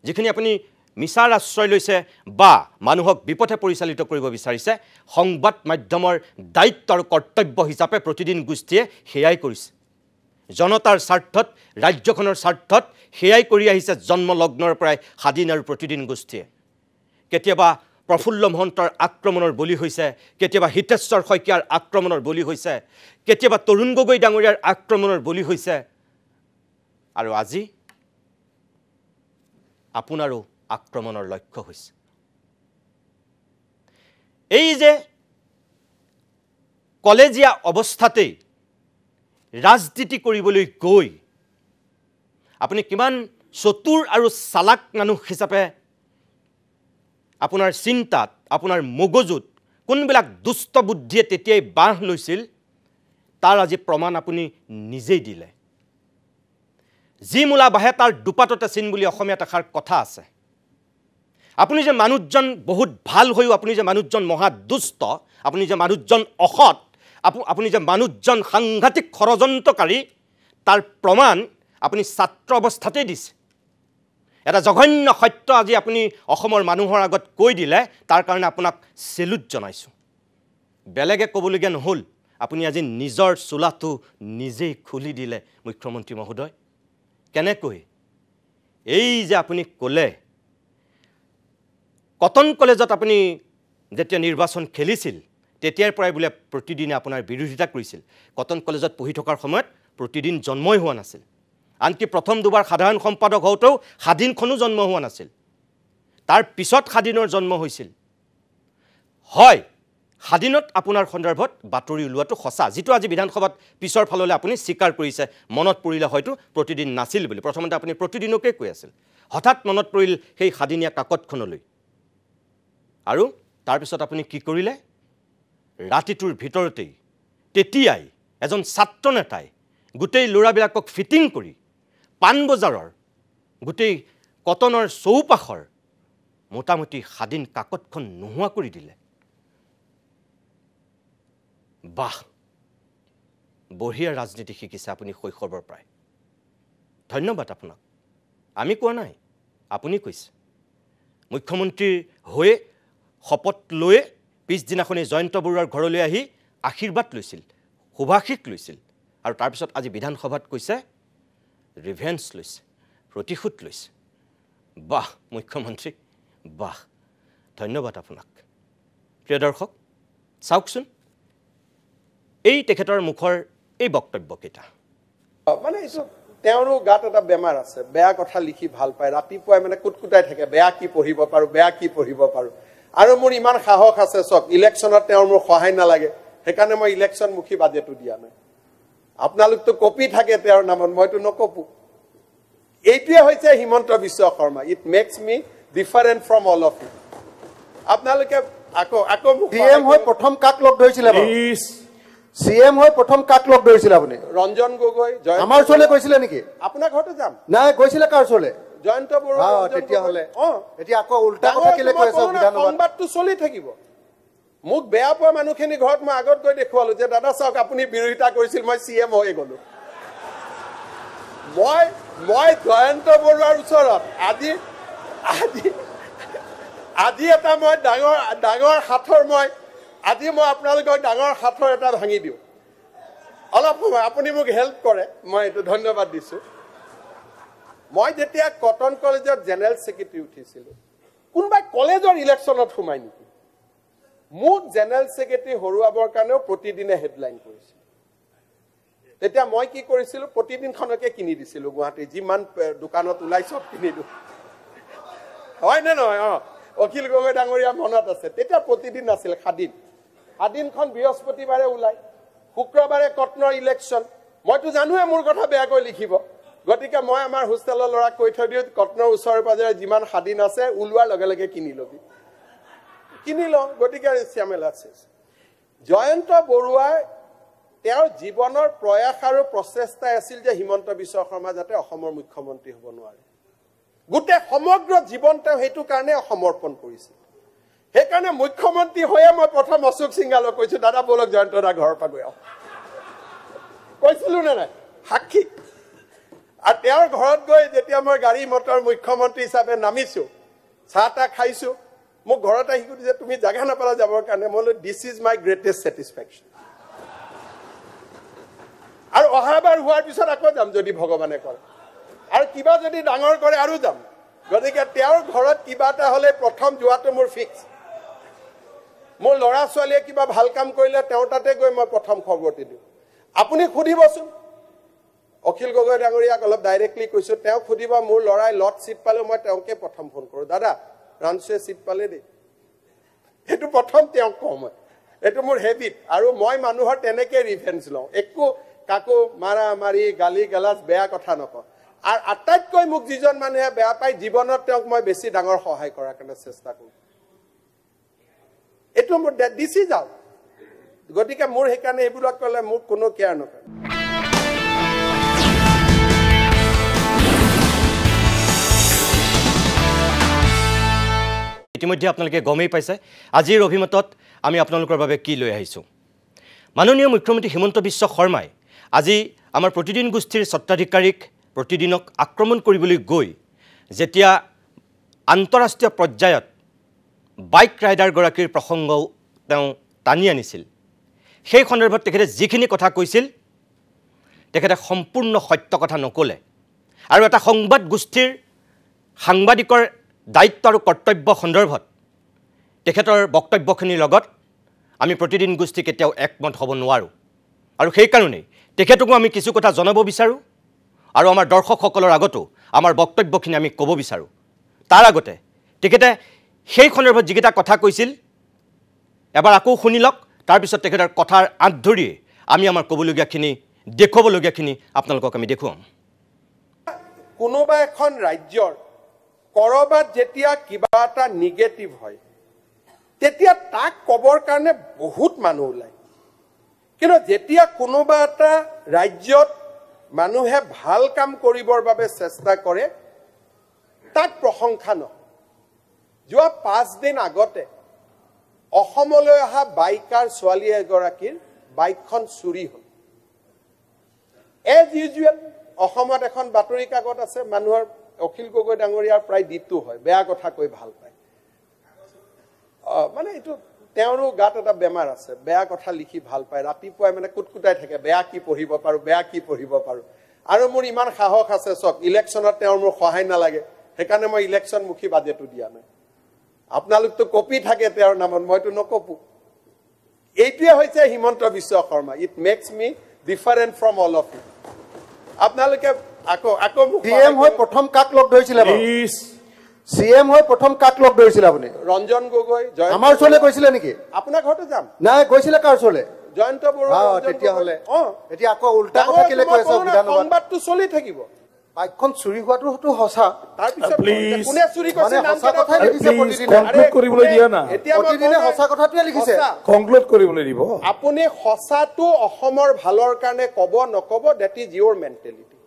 যিখিনি আপুনি মিছাৰ আশ্ৰয় লৈছে বা মানুহক বিপথে পৰিচালিত কৰিব বিচাৰিছে সংবাদ মাধ্যমৰ দায়িত্ব আৰু কৰ্তব্য হিচাপে প্ৰতিদিন গোষ্ঠীয়ে সেয়াই কৰিছে জনতাৰ স্বাৰ্থত ৰাজ্যখনৰ স্বাৰ্থত সেয়াই কৰি আহিছে জন্মলগ্নৰ পৰাই স্বাধীন আৰু প্ৰতিদিন গোষ্ঠীয়ে কেতিয়াবা প্ৰফুল্ল মহন্তৰ আক্ৰমণৰ বলি হৈছে কেতিয়াবা হিতেশ্বৰ শইকীয়াৰ আক্ৰমণৰ বলি হৈছে কেতিয়াবা তৰুণ গগৈ ডাঙৰীয়াৰ আক্ৰমণৰ বলি হৈছে আৰু আজি আপোনাৰো আক্ৰমণৰ লক্ষ্য হৈছে এই যে কলেজীয়া অৱস্থাতেই ৰাজনীতি কৰিবলৈ গৈ আপুনি কিমান চতুৰ আৰু চালাক মানুহ হিচাপে আপোনাৰ চিন্তাত আপোনাৰ মগজুত কোনবিলাক দুষ্ট বুদ্ধিয়ে তেতিয়াই বাহ লৈছিল তাৰ আজি প্ৰমাণ আপুনি নিজেই দিলে যি মূলা বাহে তাৰ দুপাততে চিন বুলি অসমীয়াত এষাৰ কথা আছে আপুনি যে মানুহজন বহুত ভাল হৈও আপুনি যে মানুহজন মহা দুষ্ট আপুনি যে মানুহজন অসৎ আপুনি যে মানুহজন সাংঘাতিক ষড়যন্ত্ৰকাৰী তাৰ প্ৰমাণ আপুনি ছাত্ৰ অৱস্থাতেই দিছে এটা জঘন্য সত্য আজি আপুনি অসমৰ মানুহৰ আগত কৈ দিলে তাৰ কাৰণে আপোনাক সেলুট জনাইছোঁ বেলেগে ক'বলগীয়া নহ'ল আপুনি আজি নিজৰ চোলাটো নিজেই খুলি দিলে মুখ্যমন্ত্ৰী মহোদয় কেনেকৈ এই যে আপুনি ক'লে কটন কলেজত আপুনি যেতিয়া নিৰ্বাচন খেলিছিল তেতিয়াৰ পৰাই বোলে প্ৰতিদিনে আপোনাৰ বিৰোধিতা কৰিছিল কটন কলেজত পঢ়ি থকাৰ সময়ত প্ৰতিদিন জন্মই হোৱা নাছিল আনকি প্ৰথম দুবাৰ সাধাৰণ সম্পাদক হওঁতেও স্বাধীনখনো জন্ম হোৱা নাছিল তাৰ পিছত স্বাধীনৰ জন্ম হৈছিল হয় স্বাধীনত আপোনাৰ সন্দৰ্ভত বাতৰি ওলোৱাটো সঁচা যিটো আজি বিধানসভাত পিছৰ ফাললৈ আপুনি স্বীকাৰ কৰিছে মনত পৰিলে হয়তো প্ৰতিদিন নাছিল বুলি প্ৰথমতে আপুনি প্ৰতিদিনকে কৈ আছিল হঠাৎ মনত পৰিল সেই স্বাধীনীয়া কাকতখনলৈ আৰু তাৰ পিছত আপুনি কি কৰিলে ৰাতিটোৰ ভিতৰতেই তেতিয়াই এজন ছাত্ৰ নেতাই গোটেই ল'ৰাবিলাকক ফিটিং কৰি পাণবজাৰৰ গোটেই কটনৰ চৌপাশৰ মোটামুটি স্বাধীন কাকতখন নোহোৱা কৰি দিলে বাহ বঢ়িয়া ৰাজনীতি শিকিছে আপুনি শৈশৱৰ পৰাই ধন্যবাদ আপোনাক আমি কোৱা নাই আপুনি কৈছে মুখ্যমন্ত্ৰীৰ হৈ শপত লৈ পিছদিনাখনি জয়ন্ত বৰুৱাৰ ঘৰলৈ আহি আশীৰ্বাদ লৈছিল শুভাশীষ লৈছিল আৰু তাৰ পিছত আজি বিধানসভাত কৈছে ৰিভেঞ্চ লৈছে প্ৰতিশোধ লৈছে বাহ মুখ্যমন্ত্ৰী বাহ ধন্যবাদ আপোনাক প্ৰিয় দৰ্শক চাওকচোন এই তেখেতৰ মুখৰ এই বক্তব্যকেইটা মানে তেওঁৰো গাত এটা বেমাৰ আছে বেয়া কথা লিখি ভাল পায় ৰাতিপুৱাই মানে কুটকুটাই থাকে বেয়া কি পঢ়িব পাৰো আৰু মোৰ ইমান সাহস আছে চক ইলেকশ্যনত তেওঁৰ মোৰ সহায় নালাগে সেইকাৰণে মই ইলেকশ্যন মুখী বাজেটো দিয়া নাই আপোনালোকতো কপি থাকে তেওঁৰ নামত মইতো নকপো এইটোৱে হৈছে Himanta Biswa Sarma it makes me different from all of you আপোনালোকে আকৌ CM হৈ প্ৰথম কাক লগ ধৰিছিলে বাৰু প্লিজ CM হৈ প্ৰথম কাক লগ ধৰিছিলে আপুনি ৰঞ্জন গগৈ আমাৰ ওচৰলৈ গৈছিলে নেকি আপোনাৰ ঘৰতে যাম নাই গৈছিলে কাৰ ওচৰলৈ জয়ন্ত বৰুৱা তেতিয়া হলে এতিয়া আকৌ উল্টা কথা কেলে কৈ আছে বিধানসভাত সংবাদটো চলি থাকিব মোক বেয়া পোৱা মানুহখিনি ঘৰত মই আগত গৈ দেখুৱালো যে দাদা চাওক আপুনি বিৰোধিতা কৰিছিল মই CM হৈ গলো মই জয়ন্ত বৰুৱাৰ ওচৰত আজি এটা মই ডাঙৰ হাতৰ আজি মই আপোনালোকক ডাঙৰ হাতৰ এটা ভাঙি দিওঁ অলপ সময় আপুনি মোক হেল্প কৰে মই এইটো ধন্যবাদ দিছোঁ মই যেতিয়া কটন কলেজৰ জেনেৰেল সেক্ৰেটাৰী উঠিছিলোঁ কোনোবাই কলেজৰ ইলেকশ্যনত সোমাই নেকি মোক জেনেৰেল সেক্ৰেটাৰী হৰুৱাবৰ কাৰণেও প্ৰতিদিনে হেডলাইন কৰিছিল তেতিয়া মই কি কৰিছিলোঁ প্ৰতিদিনখনকে কিনি দিছিলোঁ গুৱাহাটীৰ যিমান দোকানত ওলাই চব কিনি দিওঁ হয় নে নহয় অখিল গগৈ ডাঙৰীয়া মনত আছে তেতিয়া প্ৰতিদিন আছিল সাদিনখন বৃহস্পতিবাৰে ওলাই শুক্ৰবাৰে কটনৰ ইলেকশ্যন মইতো জানোৱে মোৰ কথা বেয়াকৈ লিখিব গতিকে মই আমাৰ হোষ্টেলৰ ল'ৰাক কৈ থৈ দিওঁ কটনৰ ওচৰে পাজৰে যিমান সাদিন আছে ওলোৱাৰ লগে লগে কিনি লওঁ গতিকে শ্যামেলা আছে জয়ন্ত বৰুৱাই তেওঁৰ জীৱনৰ প্ৰয়াস আৰু প্ৰচেষ্টা আছিল যে হিমন্ত বিশ্ব শৰ্মা যাতে অসমৰ মুখ্যমন্ত্ৰী হ'ব নোৱাৰে গোটেই সমগ্ৰ জীৱন তেওঁ সেইটো কাৰণে সমৰ্পণ কৰিছিল সেইকাৰণে মুখ্যমন্ত্ৰী হৈয়ে মই প্ৰথম অশোক সিংহালক কৈছোঁ দাদা বলক জয়ন্ত দা ঘৰৰ পৰা গৈ আহক কৈছিলোঁ নে নাই সাক্ষী আৰু তেওঁৰ ঘৰত গৈ যেতিয়া মই গাড়ী মটৰ মুখ্যমন্ত্ৰী হিচাপে নামিছোঁ চাহ তাহ খাইছোঁ মোক ঘৰত আহি সুধিছে তুমি জাগা নাপালা যাবৰ কাৰণে মই this is my greatest satisfaction আৰু অহাবাৰ হোৱাৰ পিছত আকৌ যাম যদি ভগৱানে কৰে আৰু কিবা যদি ডাঙৰ কৰে আৰু যাম গতিকে তেওঁৰ ঘৰত কিবা এটা হ'লে প্ৰথম যোৱাটো মোৰ ফিক্স মোৰ ল'ৰা ছোৱালীয়ে কিবা ভাল কাম কৰিলে তেওঁৰ তাতে গৈ মই প্ৰথম খবৰটি দিওঁ আপুনি সুধিবচোন অখিল গগৈ ডাঙৰীয়াক অলপ ডাইৰেক্টলি কৈছোঁ তেওঁক সুধিব মোৰ ল'ৰাই লট চিট পালেও মই তেওঁকে প্ৰথম ফোন কৰোঁ দাদা ৰাঞ্চুৱে চিট পালে দেই সেইটো প্ৰথম তেওঁক কওঁ মই এইটো মোৰ হেবিট আৰু মই মানুহৰ তেনেকৈ ৰিভেঞ্জ লওঁ একো কাকো মাৰা মাৰি গালি গালাজ বেয়া কথা নকওঁ আৰু আটাইতকৈ মোক যিজন মানুহে বেয়া পায় জীৱনত তেওঁক মই বেছি ডাঙৰ সহায় কৰাৰ কাৰণে চেষ্টা কৰোঁ এইটো মোৰ দিছি যাওঁ গতিকে মোৰ সেইকাৰণে এইবিলাক ক'লে মোক কোনো কেয়াৰ নকৰে ইতিমধ্যে আপোনালোকে গমেই পাইছে আজিৰ অভিমতত আমি আপোনালোকৰ বাবে কি লৈ আহিছোঁ মাননীয় মুখ্যমন্ত্ৰী হিমন্ত বিশ্ব শৰ্মাই আজি আমাৰ প্ৰতিদিন গোষ্ঠীৰ স্বত্বাধিকাৰীক প্ৰতিদিনক আক্ৰমণ কৰিবলৈ গৈ যেতিয়া আন্তঃৰাষ্ট্ৰীয় পৰ্যায়ত বাইক ৰাইডাৰগৰাকীৰ প্ৰসংগও তেওঁ টানি আনিছিল সেই সন্দৰ্ভত তেখেতে যিখিনি কথা কৈছিল তেখেতে সম্পূৰ্ণ সত্য কথা নক'লে আৰু এটা সংবাদ গোষ্ঠীৰ সাংবাদিকৰ দায়িত্ব আৰু কৰ্তব্য সন্দৰ্ভত তেখেতৰ বক্তব্যখিনিৰ লগত আমি প্ৰতিদিন গোষ্ঠী কেতিয়াও একমত হ'ব নোৱাৰোঁ আৰু সেইকাৰণেই তেখেতকো আমি কিছু কথা জনাব বিচাৰোঁ আৰু আমাৰ দৰ্শকসকলৰ আগতো আমাৰ বক্তব্যখিনি আমি ক'ব বিচাৰোঁ তাৰ আগতে তেখেতে সেই সন্দৰ্ভত যিকেইটা কথা কৈছিল এবাৰ আকৌ শুনি লওক তাৰপিছত তেখেতৰ কথাৰ আঁত ধৰিয়ে আমি আমাৰ ক'বলগীয়াখিনি দেখুৱাবলগীয়াখিনি আপোনালোকক আমি দেখুৱাম কোনোবা এখন ৰাজ্যৰ কৰবাত যেতিয়া কিবা এটা নিগেটিভ হয় তেতিয়া তাক ক'বৰ কাৰণে বহুত মানুহ ওলায় কিন্তু যেতিয়া কোনোবা এটা ৰাজ্যত মানুহে ভাল কাম কৰিবৰ বাবে চেষ্টা কৰে তাক প্ৰশংসা নহয় যোৱা 5 দিন আগতে অসমলৈ অহা বাইকাৰ ছোৱালী এগৰাকীৰ বাইকখন চুৰি হ'ল এজ ইউজুৱেল অসমত এখন বাতৰি কাকত আছে মানুহৰ অখিল গগৈ ডাঙৰীয়াৰ প্ৰায় দিনটো হয় বেয়া কথা কৈ ভাল পায় মানে এইটো তেওঁৰো গাত এটা বেমাৰ আছে বেয়া কথা লিখি ভাল পায় ৰাতিপুৱাই মানে কুটকুটাই থাকে বেয়া কি পঢ়িব পাৰোঁ আৰু মোৰ ইমান সাহস আছে চক ইলেকশ্যনত তেওঁৰ মোৰ সহায় নালাগে সেইকাৰণে মই ইলেকশ্যনমুখী বাজেটো দিয়া নাই আপোনালোকতো কপি থাকে তেওঁৰ নামত মইতো নকপো এইটোৱে হৈছে Himanta Biswa Sarma it makes me different from all of you আপোনালোকে আকৌ CM হৈ প্ৰথম কাক লগ ধৰিছিলে প্লিজ CM হৈ প্ৰথম কাক লগ ধৰিছিলে আপুনি ৰঞ্জন গগৈ আমাৰ ওচৰলৈ গৈছিলে নেকি আপোনাৰ ঘৰতে যাম নাই গৈছিলে কাৰ ওচৰলৈ জয়ন্ত বৰুৱা তেতিয়া হলে এতিয়া আকৌ উল্টা কথা কেলে কৈ আছে বিধানসভাত সংবাদটো চলি থাকিব বাইকখন চুৰি হোৱাটো সঁচা তাৰপিছত Please. কোনে চুৰি কৰিছে মানে সঁচা কথাই লিখিছে Please, প্ৰতিদিনে conclude কৰিবলৈ দিয়া না। এতিয়া মই প্ৰতিদিনে কওঁ সঁচা কথাটোৱে লিখিছে সঁচা। কনক্লুড কৰিবলৈ দিব আপুনি সঁচাটো অসমৰ ভালৰ কাৰণে ক'ব নক'ব that is your mentality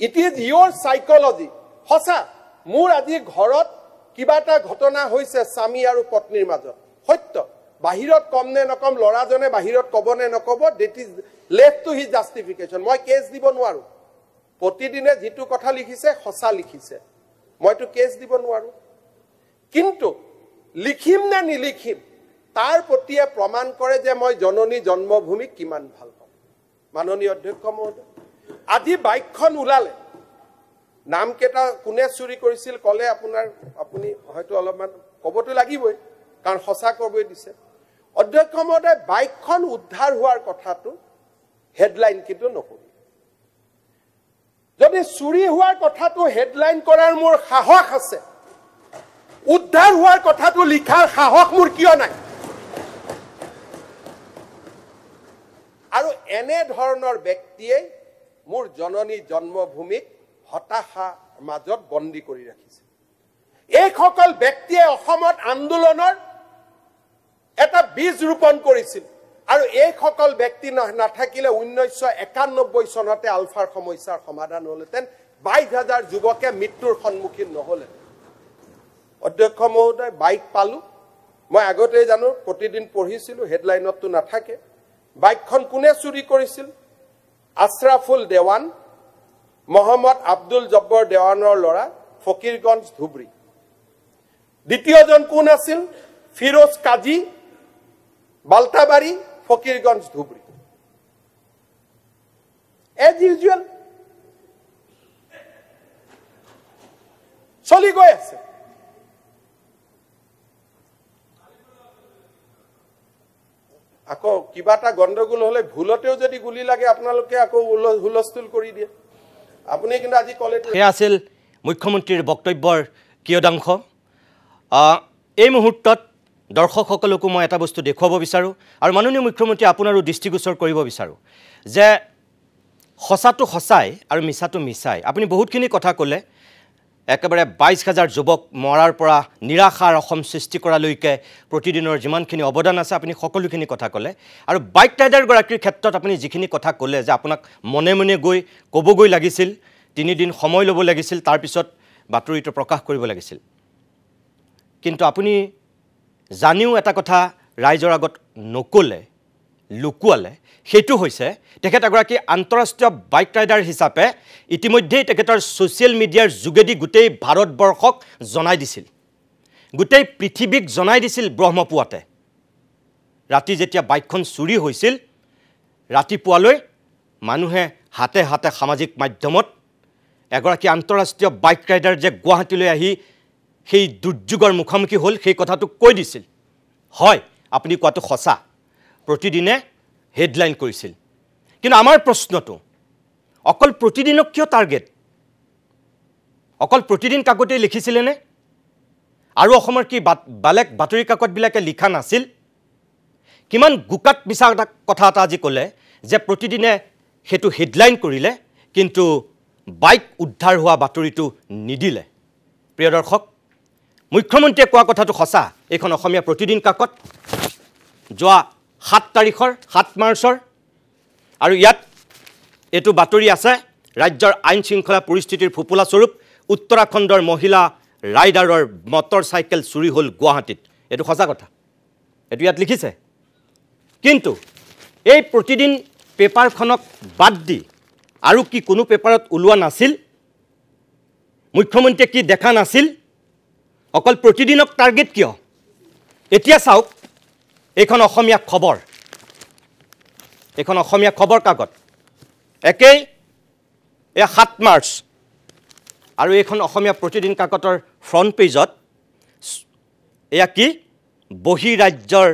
it is your psychology সঁচা মোৰ আজি ঘৰত কিবা এটা ঘটনা হৈছে স্বামী আৰু পত্নীৰ মাজত সত্য বাহিৰত কম নে নকম ল'ৰাজনে বাহিৰত ক'ব নে নক'ব that is left to his justification মই কেছ দিব নোৱাৰো প্ৰতিদিনে যিটো কথা লিখিছে সঁচা লিখিছে মইতো কেছ দিব নোৱাৰো কিন্তু লিখিম নে নিলিখিম তাৰ প্ৰতিয়ে প্ৰমাণ কৰে যে মই জননী জন্মভূমিক কিমান ভাল পাওঁ মাননীয় অধ্যক্ষ মহোদয় আজি বাইকখন ওলালে নাম কেইটা কোনে চুৰি কৰিছিল ক'লে আপুনি হয়তো অলপমান ক'বতো লাগিবই কাৰণ সঁচা ক'বই দিছে অধ্যক্ষ মহোদয় বাইকখন উদ্ধাৰ হোৱাৰ কথাটো হেডলাইন কিন্তু নকৰিল যদি চুৰি হোৱাৰ কথাটো হেডলাইন কৰাৰ মোৰ সাহস আছে উদ্ধাৰ হোৱাৰ কথাটো লিখাৰ সাহস মোৰ কিয় নাই আৰু এনে ধৰণৰ ব্যক্তিয়ে মোৰ জননী জন্মভূমিক হতাশাৰ মাজত বন্দী কৰি ৰাখিছে এইসকল ব্যক্তিয়ে অসমত আন্দোলনৰ এটা বীজ ৰোপণ কৰিছিল আৰু এইসকল ব্যক্তি নাথাকিলে 1991 চনতে আলফাৰ সমস্যাৰ সমাধান হ'লহেঁতেন 22,000 যুৱকে মৃত্যুৰ সন্মুখীন নহ'লে অধ্যক্ষ মহোদয় বাইক পালো মই আগতেই জানো প্ৰতিদিন পঢ়িছিলো হেডলাইনতটো নাথাকে বাইকখন কোনে চুৰি কৰিছিল আশৰাফুল দেৱান মোহাম্মদ আব্দুল জব্বৰ দেৱানৰ ল'ৰা ফকিৰগঞ্জ ধুবৰী দ্বিতীয়জন কোন আছিল ফিৰোজ কাজী বালতাবাৰী ফকিৰগঞ্জ ধুবৰী এজ ইউজুৱেল চলি গৈ আছে আকৌ কিবা এটা গণ্ডগোল হলে ভুলতেও যদি গুলি লাগে আপোনালোকে আকৌ হুলস্থুল কৰি দিয়ে আপুনি কিন্তু আজি কলে সেয়া আছিল মুখ্যমন্ত্ৰীৰ বক্তব্যৰ কিয়দাংশ এই মুহূৰ্তত দৰ্শকসকলকো মই এটা বস্তু দেখুৱাব বিচাৰোঁ আৰু মাননীয় মুখ্যমন্ত্ৰী আপোনাৰো দৃষ্টিগোচৰ কৰিব বিচাৰোঁ যে সঁচাটো সঁচাই আৰু মিছাটো মিছাই আপুনি বহুতখিনি কথা ক'লে একেবাৰে 22,000 যুৱক মৰাৰ পৰা নিৰাশাৰ অসম সৃষ্টি কৰালৈকে প্ৰতিদিনৰ যিমানখিনি অৱদান আছে আপুনি সকলোখিনি কথা ক'লে আৰু বাইক ৰাইডাৰগৰাকীৰ ক্ষেত্ৰত আপুনি যিখিনি কথা ক'লে যে আপোনাক মনে মনে গৈ ক'বগৈ লাগিছিল 3 দিন সময় ল'ব লাগিছিল তাৰপিছত বাতৰিটো প্ৰকাশ কৰিব লাগিছিল কিন্তু আপুনি জানিও এটা কথা ৰাইজৰ আগত নক'লে লুকুৱালে সেইটো হৈছে তেখেত এগৰাকী আন্তঃৰাষ্ট্ৰীয় বাইক ৰাইডাৰ হিচাপে ইতিমধ্যেই তেখেতৰ ছ'চিয়েল মিডিয়াৰ যোগেদি গোটেই ভাৰতবৰ্ষক জনাই দিছিল গোটেই পৃথিৱীক জনাই দিছিল ব্ৰহ্মপুৱাতে ৰাতি যেতিয়া বাইকখন চুৰি হৈছিল ৰাতিপুৱালৈ মানুহে হাতে হাতে সামাজিক মাধ্যমত এগৰাকী আন্তঃৰাষ্ট্ৰীয় বাইক ৰাইডাৰ যে গুৱাহাটীলৈ আহি সেই দুৰ্যোগৰ মুখামুখি হ'ল সেই কথাটো কৈ দিছিল হয় আপুনি কোৱাটো সঁচা প্ৰতিদিনে হেডলাইন কৰিছিল কিন্তু আমাৰ প্ৰশ্নটো অকল প্ৰতিদিনক কিয় টাৰ্গেট অকল প্ৰতিদিন কাকতেই লিখিছিলেনে আৰু অসমৰ কি বেলেগ বাতৰি কাকতবিলাকে লিখা নাছিল কিমান গুকাত মিছা কথা এটা আজি ক'লে যে প্ৰতিদিনে সেইটো হেডলাইন কৰিলে কিন্তু বাইক উদ্ধাৰ হোৱা বাতৰিটো নিদিলে প্ৰিয় দৰ্শক মুখ্যমন্ত্ৰীয়ে কোৱা কথাটো সঁচা এইখন অসমীয়া প্ৰতিদিন কাকত যোৱা 7 তাৰিখৰ 7 মাৰ্চৰ আৰু ইয়াত এইটো বাতৰি আছে ৰাজ্যৰ আইন শৃংখলা পৰিস্থিতিৰ ফুপুলা স্বৰূপ উত্তৰাখণ্ডৰ মহিলা ৰাইডাৰৰ মটৰ চাইকেল চুৰি হ'ল গুৱাহাটীত এইটো সঁচা কথা এইটো ইয়াত লিখিছে কিন্তু এই প্ৰতিদিন পেপাৰখনক বাদ দি আৰু কি কোনো পেপাৰত ওলোৱা নাছিল মুখ্যমন্ত্ৰীয়ে কি দেখা নাছিল অকল প্ৰতিদিনক টাৰ্গেট কিয় এতিয়া চাওক এইখন অসমীয়া খবৰ কাকত একেই এই 7 মাৰ্চ আৰু এইখন অসমীয়া প্ৰতিদিন কাকতৰ ফ্ৰণ্ট পেজত এয়া কি বহিৰাজ্যৰ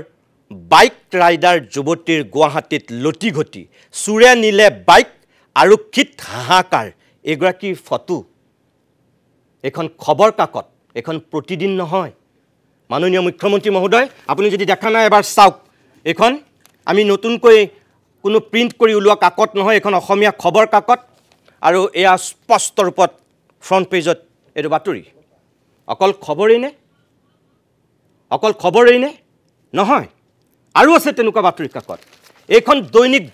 বাইক ৰাইডাৰ যুৱতীৰ গুৱাহাটীত লটিঘটি চুৰে নিলে বাইক আৰক্ষীত হাহাকাৰ এগৰাকী ফটো এখন খবৰ কাকত এখন প্ৰতিদিন নহয় মাননীয় মুখ্যমন্ত্ৰী মহোদয় আপুনি যদি দেখা নাই এবাৰ চাওক এখন আমি নতুনকৈ কোনো প্ৰিন্ট কৰি ওলোৱা কাকত নহয় এখন অসমীয়া খবৰ কাকত আৰু এয়া স্পষ্ট ৰূপত ফ্ৰণ্ট পেজত এইটো বাতৰি অকল খবৰেই নে নহয় আৰু আছে তেনেকুৱা বাতৰি কাকত এইখন দৈনিক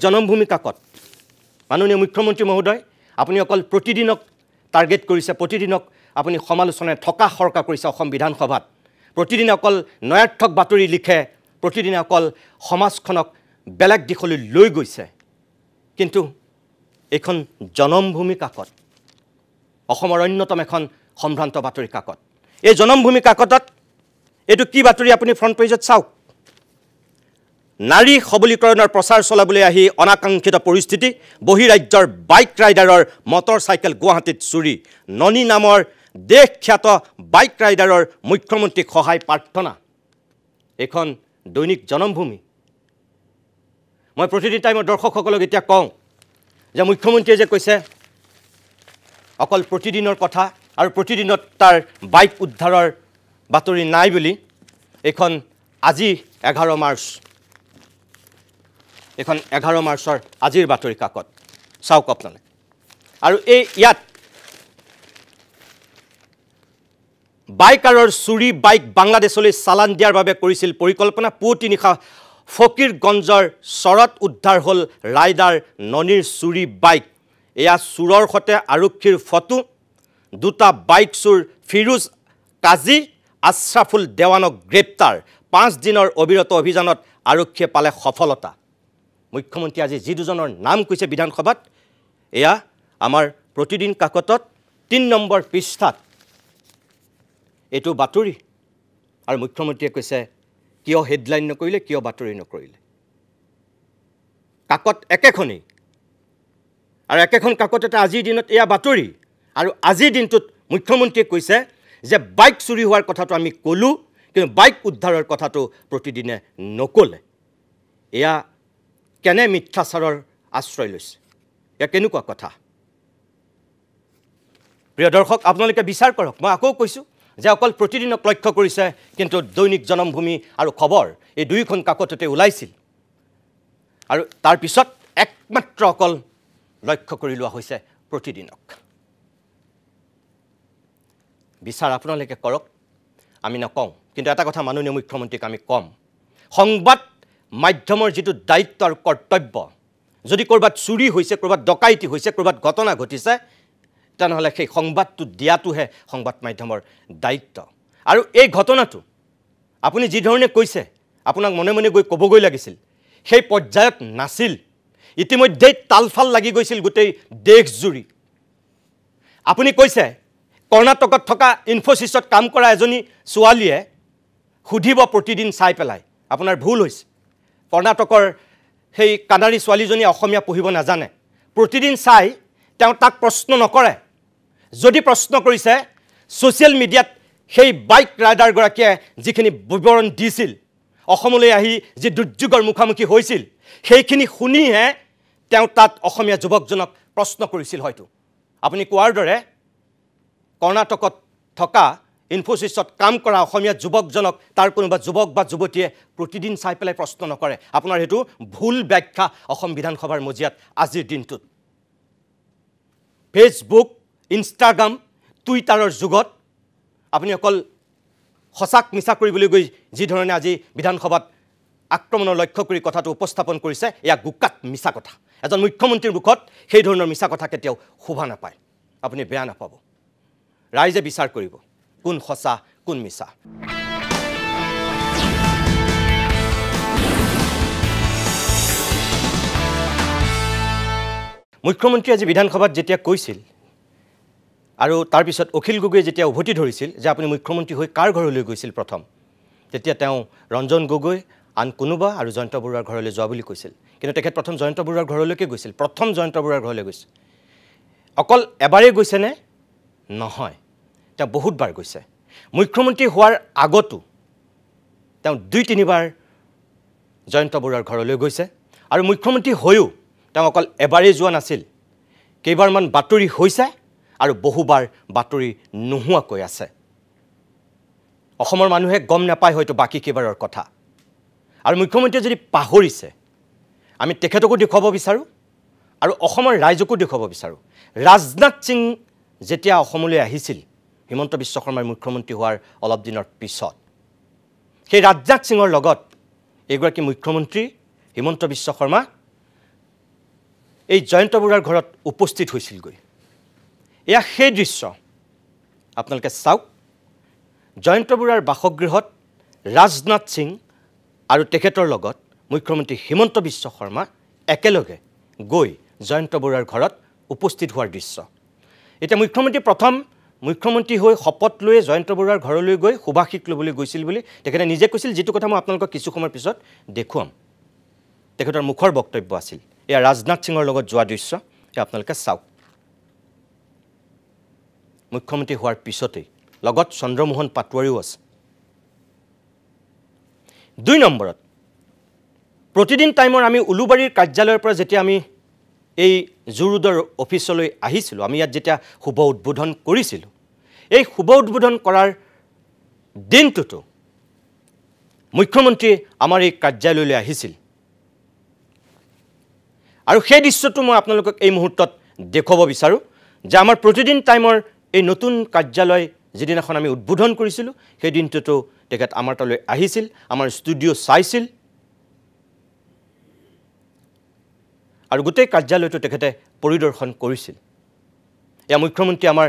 জনমভূমি কাকত মাননীয় মুখ্যমন্ত্ৰী মহোদয় আপুনি অকল প্ৰতিদিনক টাৰ্গেট কৰিছে প্ৰতিদিনক আপুনি সমালোচনাৰে থকা সৰকা কৰিছে অসম বিধানসভাত প্ৰতিদিনে অকল নয়াৰ্থক বাতৰি লিখে প্ৰতিদিনে অকল সমাজখনক বেলেগ দিশলৈ লৈ গৈছে কিন্তু এখন জনমভূমি কাকত অসমৰ অন্যতম এখন সম্ভ্ৰান্ত বাতৰি কাকত এই জনমভূমি কাকতত এইটো কি বাতৰি আপুনি ফ্ৰণ্ট পেজত চাওক নাৰী সবলীকৰণৰ প্ৰচাৰ চলাবলৈ আহি অনাকাংক্ষিত পৰিস্থিতি বহিৰাজ্যৰ বাইক ৰাইডাৰৰ মটৰচাইকেল গুৱাহাটীত চুৰি ননী নামৰ দেশখ্যাত বাইক ৰাইডাৰৰ মুখ্যমন্ত্ৰীক সহায় প্ৰাৰ্থনা এখন দৈনিক জনমভূমি মই প্ৰতিদিন টাইমৰ দৰ্শকসকলক এতিয়া কওঁ যে মুখ্যমন্ত্ৰীয়ে যে কৈছে অকল প্ৰতিদিনৰ কথা আৰু প্ৰতিদিনত তাৰ বাইক উদ্ধাৰৰ বাতৰি নাই বুলি এখন আজি 11 মাৰ্চ এখন 11 মাৰ্চৰ আজিৰ বাতৰি কাকত চাওক আপোনালোকে আৰু এই ইয়াত বাইকাৰৰ চুৰি বাইক বাংলাদেশলৈ চালান দিয়াৰ বাবে কৰিছিল পৰিকল্পনা পুৱতি নিশা ফকিৰগঞ্জৰ চৰত উদ্ধাৰ হ'ল ৰাইডাৰ ননীৰ চুৰি বাইক এয়া চুৰৰ সতে আৰক্ষীৰ ফটো দুটা বাইক চুৰ ফিৰোজ কাজী আশৰাফুল দেৱানক গ্ৰেপ্তাৰ 5 দিনৰ অবিৰত অভিযানত আৰক্ষীয়ে পালে সফলতা মুখ্যমন্ত্ৰী আজি যি দুজনৰ নাম কৈছে বিধানসভাত এয়া আমাৰ প্ৰতিদিন কাকতত 3 নম্বৰ পৃষ্ঠাত এইটো বাতৰি আৰু মুখ্যমন্ত্ৰীয়ে কৈছে কিয় হেডলাইন নকৰিলে কিয় বাতৰি নকৰিলে কাকত একেখনেই আৰু একেখন কাকততে আজিৰ দিনত এয়া বাতৰি আৰু আজিৰ দিনটোত মুখ্যমন্ত্ৰীয়ে কৈছে যে বাইক চুৰি হোৱাৰ কথাটো আমি ক'লো কিন্তু বাইক উদ্ধাৰৰ কথাটো প্ৰতিদিনে নক'লে এয়া কেনে মিথ্যাচাৰৰ আশ্ৰয় লৈছে এয়া কেনেকুৱা কথা প্ৰিয় দৰ্শক আপোনালোকে বিচাৰ কৰক মই আকৌ কৈছোঁ যে অকল প্ৰতিদিনক লক্ষ্য কৰিছে কিন্তু দৈনিক জনমভূমি আৰু খবৰ এই দুইখন কাকততে ওলাইছিল আৰু তাৰ পিছত একমাত্ৰ অকল লক্ষ্য কৰি লোৱা হৈছে প্ৰতিদিনক বিচাৰ আপোনালোকে কৰক আমি নকওঁ কিন্তু এটা কথা মাননীয় মুখ্যমন্ত্ৰীক আমি কম সংবাদ মাধ্যমৰ যেটো দায়িত্ব আৰু কৰ্তব্য যদি কৰবাত চুৰি হৈছে কৰবাত ডকাইতি হৈছে কৰবাত ঘটনা ঘটিছে তেনেহলে সেই সংবাদটো দিয়াটোহে সংবাদ মাধ্যমৰ দায়িত্ব আৰু এই ঘটনাটো আপুনি যি ধৰণে কৈছে আপোনাক মনে মনে গৈ কবগৈ লাগিছিল সেই পৰ্যায়ত নাছিল ইতিমধ্যে তালফাল লাগি গৈছিল গোটেই দেশজুৰি আপুনি কৈছে কৰ্ণাটকত থকা ইনফোসিছত কাম কৰা এজনী ছোৱালীয়ে খুধিব প্ৰতিদিন চাই পেলাই আপোনাৰ ভুল হৈছে কৰ্ণাটকৰ সেই কানাৰী ছোৱালীজনী অসমীয়া পঢ়িব নাজানে প্ৰতিদিন চাই তেওঁ তাক প্ৰশ্ন নকৰে যদি প্ৰশ্ন কৰিছে সোশ্যাল মিডিয়াত সেই বাইক ৰাইডাৰ গৰাকীয়ে যিখিনি বিৱৰণ দিছিল অসমলৈ আহি যে দুৰ্যোগৰ মুখামুখি হৈছিল সেইখিনি শুনিহে তেওঁ তাত অসমীয়া যুৱকজনক প্ৰশ্ন কৰিছিল হয়তো আপুনি কোৱাৰ দৰে কৰ্ণাটকত থকা ইনফোসিছত কাম কৰা অসমীয়া যুৱকজনক তাৰ কোনোবা যুৱক বা যুৱতীয়ে প্ৰতিদিন চাই পেলাই প্ৰশ্ন নকৰে আপোনাৰ হেতু ভুল ব্যাখ্যা অসম বিধানসভাৰ মজিয়াত আজিৰ দিনটোত ফেসবুক ইনষ্টাগ্ৰাম টুইটাৰৰ যুগত আপুনি অকল হসাক মিছা কৰিবলৈ গৈ যি ধৰণে আজি বিধানসভাত আক্ৰমণৰ লক্ষ্য কৰি কথাটো উপস্থাপন কৰিছে এয়া গুকাত মিছা কথা এজন মুখ্যমন্ত্ৰীৰ মুখত সেই ধৰণৰ মিছা কথা কেতিয়াও শোভা নাপায় আপুনি বেয়া নাপাব ৰাইজে বিচাৰ কৰিব কোন হসা কোন মিছা মুখ্যমন্ত্ৰী আজি বিধানসভাত যেতিয়া কৈছিল আৰু তাৰ পিছত অখিল গগৈয়ে যেতিয়া উভতি ধৰিছিল যে আপুনি মুখ্যমন্ত্ৰী হৈ কাৰ ঘৰলৈ গৈছিল প্ৰথম তেতিয়া তেওঁ ৰঞ্জন গগৈ আন কোনোবা আৰু জয়ন্ত বৰুৱাৰ ঘৰলৈ যোৱা বুলি কৈছিল কিন্তু তেখেত প্ৰথম জয়ন্ত বৰুৱাৰ ঘৰলৈকে গৈছিল প্ৰথম জয়ন্ত বৰুৱাৰ ঘৰলৈ গৈছিল অকল এবাৰে গৈছে নে নহয় তেওঁ বহুতবাৰ গৈছে মুখ্যমন্ত্ৰী হোৱাৰ আগতো তেওঁ 2-3 বাৰ জয়ন্ত বৰুৱাৰ ঘৰলৈ গৈছে আৰু মুখ্যমন্ত্ৰী হৈও তেওঁ অকল এবাৰে যোৱা নাছিল কেইবাৰমান বাতৰি হৈছে আৰু বহুবাৰ বাতৰি নোহোৱাকৈ আছে অসমৰ মানুহে গম নাপায় হয়তো বাকি কেইবাৰৰ কথা আৰু মুখ্যমন্ত্ৰীয়ে যদি পাহৰিছে আমি তেখেতকো দেখুৱাব বিচাৰোঁ আৰু অসমৰ ৰাইজকো দেখুৱাব বিচাৰোঁ ৰাজনাথ সিং যেতিয়া অসমলৈ আহিছিল হিমন্ত বিশ্ব শৰ্মাৰ মুখ্যমন্ত্ৰী হোৱাৰ অলপ দিনৰ পিছত সেই ৰাজনাথ সিঙৰ লগত এগৰাকী মুখ্যমন্ত্ৰী হিমন্ত বিশ্ব শৰ্মা এই জয়ন্ত বৰুৱাৰ ঘৰত উপস্থিত হৈছিলগৈ এয়া সেই দৃশ্য আপোনালোকে চাওক জয়ন্ত বৰুৱাৰ বাসগৃহত ৰাজনাথ সিং আৰু তেখেতৰ লগত মুখ্যমন্ত্ৰী হিমন্ত বিশ্ব শৰ্মা একেলগে গৈ জয়ন্ত বৰুৱাৰ ঘৰত উপস্থিত হোৱাৰ দৃশ্য এতিয়া মুখ্যমন্ত্ৰী হৈ শপত লৈ জয়ন্ত বৰুৱাৰ ঘৰলৈ গৈ সুভাষিক ল'বলৈ গৈছিল বুলি তেখেতে নিজে কৈছিল যেটো কথা মই আপোনালোকক কিছু সময়ৰ পিছত দেখুৱাম তেখেতৰ মুখৰ বক্তব্য আছিল এয়া ৰাজনাথ সিঙৰ লগত যোৱা দৃশ্য এয়া আপোনালোকে চাওক মুখ্যমন্ত্ৰী হোৱাৰ পিছতেই লগত চন্দ্ৰমোহন পাটোৱাৰীও আছে 2 নম্বৰত প্ৰতিদিন টাইমৰ আমি উলুবাৰীৰ কাৰ্যালয়ৰ পৰা যেতিয়া আমি এই জুৰুদৰ অফিচলৈ আহিছিলোঁ আমি ইয়াত যেতিয়া শুভ উদ্বোধন কৰিছিলোঁ এই শুভ উদ্বোধন কৰাৰ দিনটোতো মুখ্যমন্ত্ৰী আমাৰ এই কাৰ্যালয়লৈ আহিছিল আৰু সেই দৃশ্যটো মই আপোনালোকক এই মুহূৰ্তত দেখুৱাব বিচাৰোঁ যে আমাৰ প্ৰতিদিন টাইমৰ এই নতুন কাৰ্যালয় যেদিনাখন আমি উদ্বোধন কৰিছিলোঁ সেই দিনটোতো তেখেত আমাৰ তালৈ আহিছিল আমাৰ ষ্টুডিঅ' চাইছিল আৰু গোটেই কাৰ্যালয়টো তেখেতে পৰিদৰ্শন কৰিছিল এয়া মুখ্যমন্ত্ৰী আমাৰ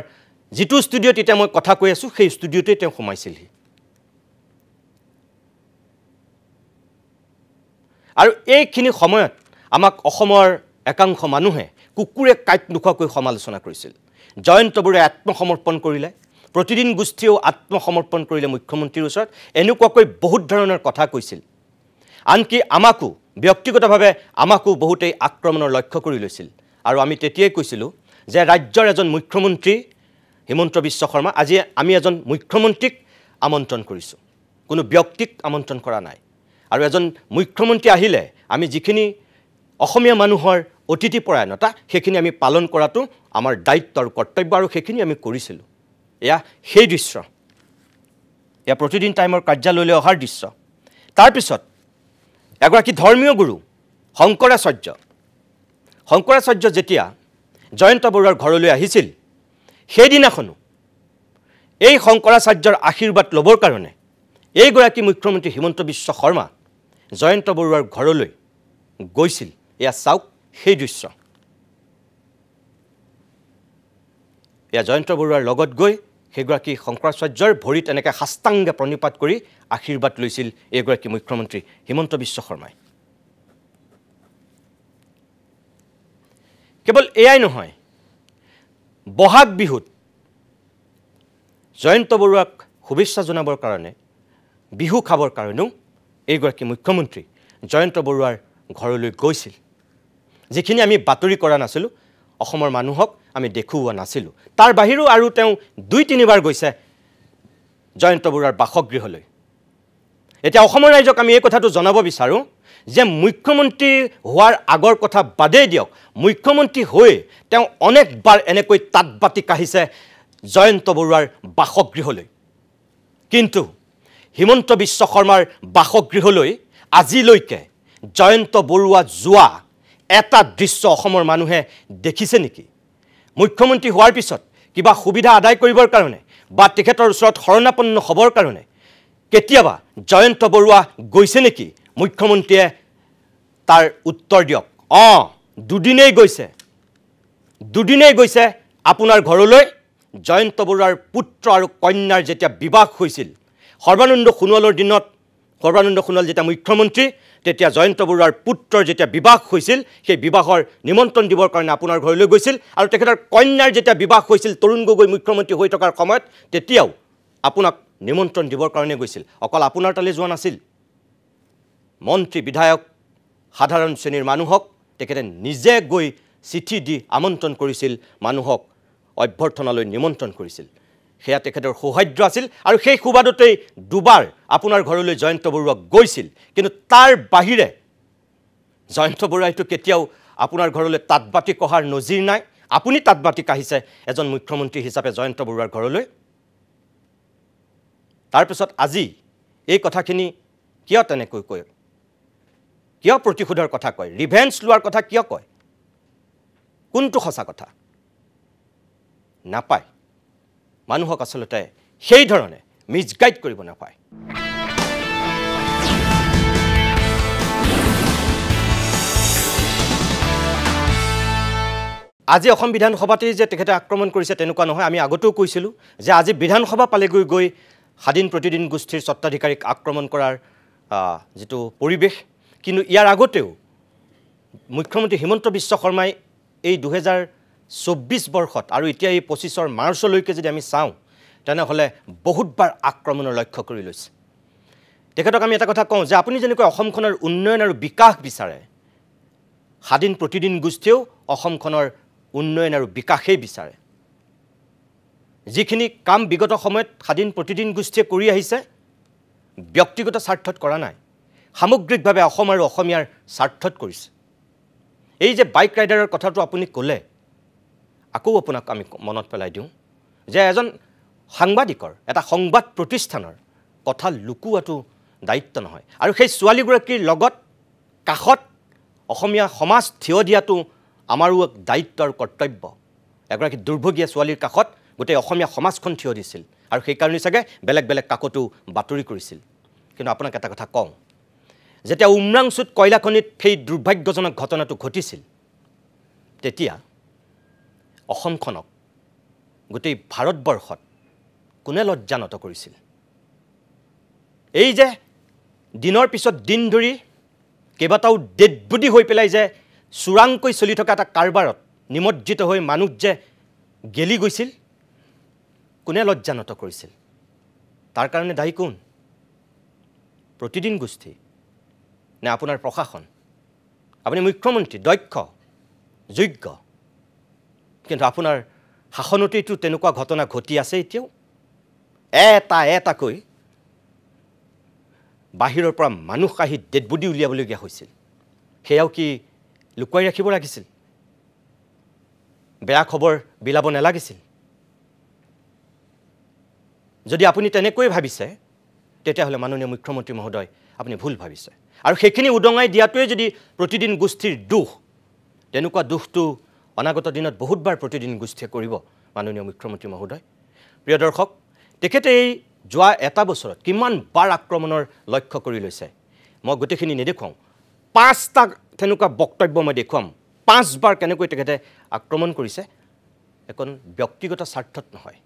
যিটো ষ্টুডিঅ'ত এতিয়া মই কথা কৈ আছোঁ সেই ষ্টুডিঅ'তে তেওঁ সোমাইছিলহি আৰু এইখিনি সময়ত আমাক অসমৰ একাংশ মানুহে কুকুৰে কাইট নোখোৱাকৈ সমালোচনা কৰিছিল জয়ন্ত বৰুৱাই আত্মসমৰ্পণ কৰিলে প্ৰতিদিন গোষ্ঠীও আত্মসমৰ্পণ কৰিলে মুখ্যমন্ত্ৰীৰ ওচৰত এনেকুৱাকৈ বহুত ধৰণৰ কথা কৈছিল আনকি আমাকো ব্যক্তিগতভাৱে আমাকো বহুতেই আক্ৰমণৰ লক্ষ্য কৰি লৈছিল আৰু আমি তেতিয়াই কৈছিলোঁ যে ৰাজ্যৰ এজন মুখ্যমন্ত্ৰী হিমন্ত বিশ্ব শৰ্মা আজি আমি এজন মুখ্যমন্ত্ৰীক আমন্ত্ৰণ কৰিছোঁ কোনো ব্যক্তিক আমন্ত্ৰণ কৰা নাই আৰু এজন মুখ্যমন্ত্ৰী আহিলে আমি যিখিনি অসমীয়া মানুহৰ অতিথি পৰায়ণতা সেইখিনি আমি পালন কৰাটো আমাৰ দায়িত্ব আৰু কৰ্তব্য আৰু সেইখিনি আমি কৰিছিলোঁ এয়া সেই দৃশ্য এয়া প্ৰতিদিন টাইমৰ কাৰ্যালয়লৈ অহাৰ দৃশ্য তাৰপিছত এগৰাকী ধৰ্মীয় গুৰু শংকৰাচাৰ্য যেতিয়া জয়ন্ত বৰুৱাৰ ঘৰলৈ আহিছিল সেইদিনাখনো এই শংকৰাচাৰ্যৰ আশীৰ্বাদ ল'বৰ কাৰণে এইগৰাকী মুখ্যমন্ত্ৰী হিমন্ত বিশ্ব শৰ্মা জয়ন্ত বৰুৱাৰ ঘৰলৈ গৈছিল এয়া চাওক সেই দৃশ্য এয়া জয়ন্ত বৰুৱাৰ লগত গৈ সেইগৰাকী শংকৰাচাৰ্যৰ ভৰিত এনেকৈ সাষ্টাংগে প্ৰণিপাত কৰি আশীৰ্বাদ লৈছিল এইগৰাকী মুখ্যমন্ত্ৰী হিমন্ত বিশ্ব শৰ্মাই কেৱল এয়াই নহয় বহাগ বিহুত জয়ন্ত বৰুৱাক শুভেচ্ছা জনাবৰ কাৰণে বিহু খাবৰ কাৰণেও এইগৰাকী মুখ্যমন্ত্ৰী জয়ন্ত বৰুৱাৰ ঘৰলৈ গৈছিল যিখিনি আমি বাতৰি কৰা নাছিলোঁ অসমৰ মানুহক আমি দেখুওৱা নাছিলোঁ তাৰ বাহিৰেও আৰু তেওঁ 2-3 বাৰ গৈছে জয়ন্ত বৰুৱাৰ বাসগৃহলৈ এতিয়া অসমৰ ৰাইজক আমি এই কথাটো জনাব বিচাৰোঁ যে মুখ্যমন্ত্ৰী হোৱাৰ আগৰ কথা বাদেই দিয়ক মুখ্যমন্ত্ৰী হৈ তেওঁ অনেকবাৰ এনেকৈ তাঁতবাতি কাঢ়িছে জয়ন্ত বৰুৱাৰ বাসগৃহলৈ কিন্তু হিমন্ত বিশ্ব শৰ্মাৰ বাসগৃহলৈ আজিলৈকে জয়ন্ত বৰুৱা যোৱা এটা দৃশ্য অসমৰ মানুহে দেখিছে নেকি মুখ্যমন্ত্ৰী হোৱাৰ পিছত কিবা সুবিধা আদায় কৰিবৰ কাৰণে বা তেখেতৰ ওচৰত শৰণাপন্ন হ'বৰ কাৰণে কেতিয়াবা জয়ন্ত বৰুৱা গৈছে নেকি মুখ্যমন্ত্ৰীয়ে তাৰ উত্তৰ দিয়ক দুদিনেই গৈছে আপোনাৰ ঘৰলৈ জয়ন্ত বৰুৱাৰ পুত্ৰ আৰু কন্যাৰ যেতিয়া বিবাহ হৈছিল সৰ্বানন্দ সোণোৱালৰ দিনত সৰ্বানন্দ সোণোৱাল যেতিয়া মুখ্যমন্ত্ৰী তেতিয়া জয়ন্ত বৰুৱাৰ পুত্ৰৰ যেতিয়া বিবাহ হৈছিল সেই বিবাহৰ নিমন্ত্ৰণ দিবৰ কাৰণে আপোনাৰ ঘৰলৈ গৈছিল আৰু তেখেতৰ কন্যাৰ যেতিয়া বিবাহ হৈছিল তৰুণ গগৈ মুখ্যমন্ত্ৰী হৈ থকাৰ সময়ত তেতিয়াও আপোনাক নিমন্ত্ৰণ দিবৰ কাৰণে গৈছিল অকল আপোনাৰ তালৈ যোৱা নাছিল মন্ত্ৰী বিধায়ক সাধাৰণ শ্ৰেণীৰ মানুহক তেখেতে নিজে গৈ চিঠি দি আমন্ত্ৰণ কৰিছিল মানুহক অভ্যৰ্থনালৈ নিমন্ত্ৰণ কৰিছিল সেয়া তেখেতৰ সৌহাৰ্দ্য আছিল আৰু সেই সুবাদতেই দুবাৰ আপোনাৰ ঘৰলৈ জয়ন্ত বৰুৱা গৈছিল কিন্তু তাৰ বাহিৰে জয়ন্ত বৰুৱাইতো কেতিয়াও আপোনাৰ ঘৰলৈ তাঁতবাতি কঢ়াৰ নজিৰ নাই আপুনি তাঁতবাতি কাঢ়িছে এজন মুখ্যমন্ত্ৰী হিচাপে জয়ন্ত বৰুৱাৰ ঘৰলৈ তাৰপিছত আজি এই কথাখিনি কিয় তেনেকৈ কিয় প্ৰতিশোধৰ কথা কয় ৰিভেঞ্জ লোৱাৰ কথা কিয় কয় কোনটো সঁচা কথা নাপায় মানুহক আচলতে সেই ধৰণে মিছগাইড কৰিব নাপায় আজি অসম বিধানসভাতেই যে তেখেতে আক্ৰমণ কৰিছে তেনেকুৱা নহয় আমি আগতেও কৈছিলোঁ যে আজি বিধানসভা পালেগৈ গৈ স্বাধীন প্ৰতিদিন গোষ্ঠীৰ স্বত্বাধিকাৰীক আক্ৰমণ কৰাৰ যেটো পৰিবেশ কিন্তু ইয়াৰ আগতেও মুখ্যমন্ত্ৰী হিমন্ত বিশ্ব শৰ্মাই এই 2024 বৰ্ষত আৰু এতিয়া এই 25 মাৰ্চলৈকে যদি আমি চাওঁ তেনেহ'লে বহুতবাৰ আক্ৰমণৰ লক্ষ্য কৰি লৈছে তেখেতক আমি এটা কথা কওঁ যে আপুনি যেনেকৈ অসমখনৰ উন্নয়ন আৰু বিকাশ বিচাৰে স্বাধীন প্ৰতিদিন গোষ্ঠীও অসমখনৰ উন্নয়ন আৰু বিকাশেই বিচাৰে যিখিনি কাম বিগত সময়ত স্বাধীন প্ৰতিদিন গোষ্ঠীয়ে কৰি আহিছে ব্যক্তিগত স্বাৰ্থত কৰা নাই সামগ্ৰিকভাৱে অসম আৰু অসমীয়াৰ স্বাৰ্থত কৰিছে এই যে বাইক ৰাইডাৰৰ কথাটো আপুনি ক'লে আকৌ আপোনাক আমি মনত পেলাই দিওঁ যে এজন সাংবাদিকৰ এটা সংবাদ প্ৰতিষ্ঠানৰ কথা লুকুৱাটো দায়িত্ব নহয় আৰু সেই ছোৱালীগৰাকীৰ লগত কাষত অসমীয়া সমাজ থিয় দিয়াটো আমাৰো এক দায়িত্ব আৰু কৰ্তব্য এগৰাকী দুৰ্ভগীয়া ছোৱালীৰ কাষত গোটেই অসমীয়া সমাজখন থিয় দিছিল আৰু সেই কাৰণে চাগে বেলেগ বেলেগ কাকতো বাতৰি কৰিছিল কিন্তু আপোনাক এটা কথা কওঁ যেতিয়া উমৰাংচুত কয়লাখনিত সেই দুৰ্ভাগ্যজনক ঘটনাটো ঘটিছিল তেতিয়া অসমখনক গোটেই ভাৰতবৰ্ষত কোনে লজ্জানত কৰিছিল এই যে দিনৰ পিছত দিন ধৰি কেইবাটাও ডেড বডি হৈ পেলাই যে চুৰাংকৈ চলি থকা এটা কাৰবাৰত নিমজ্জিত হৈ মানুহ যে গেলি গৈছিল কোনে লজ্জানত কৰিছিল তাৰ কাৰণে দায়ী কোন প্ৰতিদিন গোষ্ঠী নে আপোনাৰ প্ৰশাসন আপুনি মুখ্যমন্ত্ৰী দক্ষ যোগ্য কিন্তু আপোনাৰ শাসনতেইতো তেনেকুৱা ঘটনা ঘটি আছে এতিয়াও এটাকৈ বাহিৰৰ পৰা মানুহ আহি ডেড বডি উলিয়াবলগীয়া হৈছিল সেয়াও কি লুকুৱাই ৰাখিব লাগিছিল বেয়া খবৰ বিলাব নালাগিছিল যদি আপুনি তেনেকৈ ভাবিছে তেতিয়াহ'লে মাননীয় মুখ্যমন্ত্ৰী মহোদয় আপুনি ভুল ভাবিছে আৰু সেইখিনি উদঙাই দিয়াটোৱে যদি প্ৰতিদিন গোষ্ঠীৰ দুখ তেনেকুৱা দুখটো অনাগত দিনত বহুতবাৰ প্ৰতিদিন গোষ্ঠীয়ে কৰিব মাননীয় মুখ্যমন্ত্ৰী মহোদয় প্ৰিয় দৰ্শক তেখেতে এই যোৱা এটা বছৰত কিমান বাৰ আক্ৰমণৰ লক্ষ্য কৰি লৈছে মই গোটেইখিনি নেদেখুৱাওঁ 5টা তেনেকুৱা বক্তব্য মই দেখুৱাম 5 বাৰ কেনেকৈ তেখেতে আক্ৰমণ কৰিছে এখন ব্যক্তিগত স্বাৰ্থত নহয়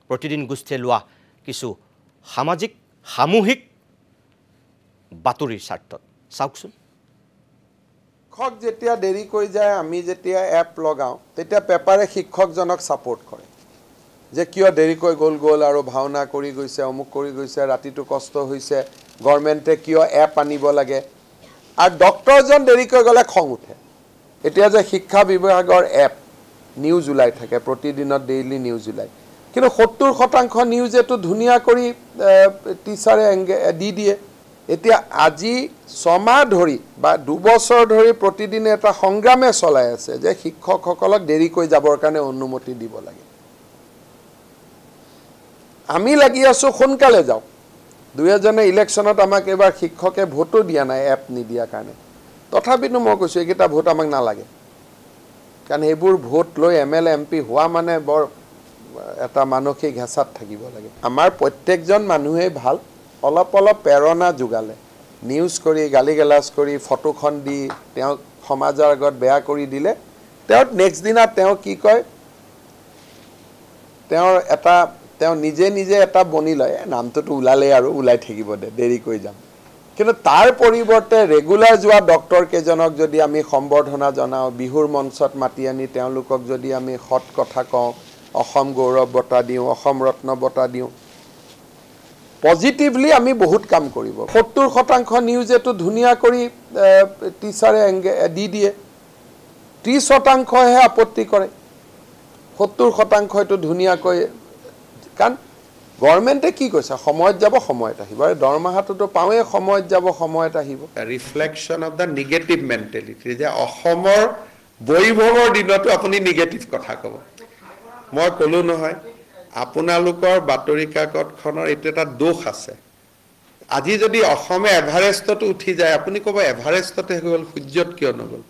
প্ৰতিদিন গোষ্ঠীয়ে লোৱা কিছু সামাজিক সামূহিক বাতৰিৰ স্বাৰ্থত চাওকচোন শিক্ষক যেতিয়া দেৰি কৰি যায় আমি যেতিয়া এপ লগাওঁ তেতিয়া পেপাৰে শিক্ষকজনক ছাপোৰ্ট কৰে যে কিয় দেৰিকৈ গ'ল আৰু ভাওনা কৰি গৈছে অমুক কৰি গৈছে ৰাতিটো কষ্ট হৈছে গভৰ্ণমেণ্টে কিয় এপ আনিব লাগে আৰু ডক্টৰজন দেৰিকৈ গ'লে খং উঠে এতিয়া যে শিক্ষা বিভাগৰ এপ নিউজ ওলাই থাকে প্ৰতিদিনত ডেইলি নিউজ ওলাই কিন্তু 70% নিউজ এটো ধুনীয়া কৰি টিচাৰে দি দিয়ে এতিয়া আজি 6 মাহ ধৰি বা 2 বছৰ ধৰি প্ৰতিদিনে এটা সংগ্ৰামে চলাই আছে যে শিক্ষকসকলক দেৰিকৈ যাবৰ কাৰণে অনুমতি দিব লাগে আমি লাগি আছো সোনকালে যাওক 2000 ইলেকশ্যনত আমাক এবাৰ শিক্ষকে ভোটো দিয়া নাই এপ নিদিয়া কাৰণে তথাপিতো মই কৈছো এইকেইটা ভোট আমাক নালাগে কাৰণ এইবোৰ ভোট লৈ এমএলএ এমপি হোৱা মানে বৰ এটা মানসিক হেঁচাত থাকিব লাগে আমাৰ প্ৰত্যেকজন মানুহেই ভাল অলপ প্ৰেৰণা যোগালে নিউজ কৰি গালি গালাজ কৰি ফটোখন দি তেওঁ সমাজৰ আগত বেয়া কৰি দিলে তেওঁ নেক্সট দিনা তেওঁ কি কয় তেওঁ নিজে এটা বনি লয় নামটোতো ওলালে আৰু ওলাই থাকিব দে দেৰি কৰি যাম কিন্তু তাৰ পৰিৱৰ্তে ৰেগুলাৰ যোৱা ডক্টৰ কেজনক যদি আমি সম্বৰ্ধনা জনাওঁ বিহুৰ মঞ্চত মাতি আনি তেওঁলোকক যদি আমি সৎ কথা কওঁ অসম গৌৰৱ বঁটা দিওঁ অসম ৰত্ন বঁটা দিওঁ পজিটিভলি আমি বহুত কাম কৰিব 70% নিউজ এটো ধুনীয়া কৰি টিচাৰে দি দিয়ে 30%হে আপত্তি কৰে 70% এটো ধুনীয়াকৈ কাৰণ গভৰ্ণমেণ্টে কি কৈছে সময়ত যাব সময়ত আহিব আৰু দৰমহাটোতো পাওঁৱে সময়ত যাব সময়ত আহিব reflection of the negative mentality যে অসমৰ বৈভৱৰ দিনতো আপুনি নিগেটিভ কথা ক'ব মই ক'লো নহয় আপোনালোকৰ বাতৰি কাকতখনৰ এইটো এটা দোষ আছে আজি যদি অসমে এভাৰেষ্টত উঠি যায় আপুনি ক'ব এভাৰেষ্টতে গ'ল সূৰ্যত কিয় নগ'ল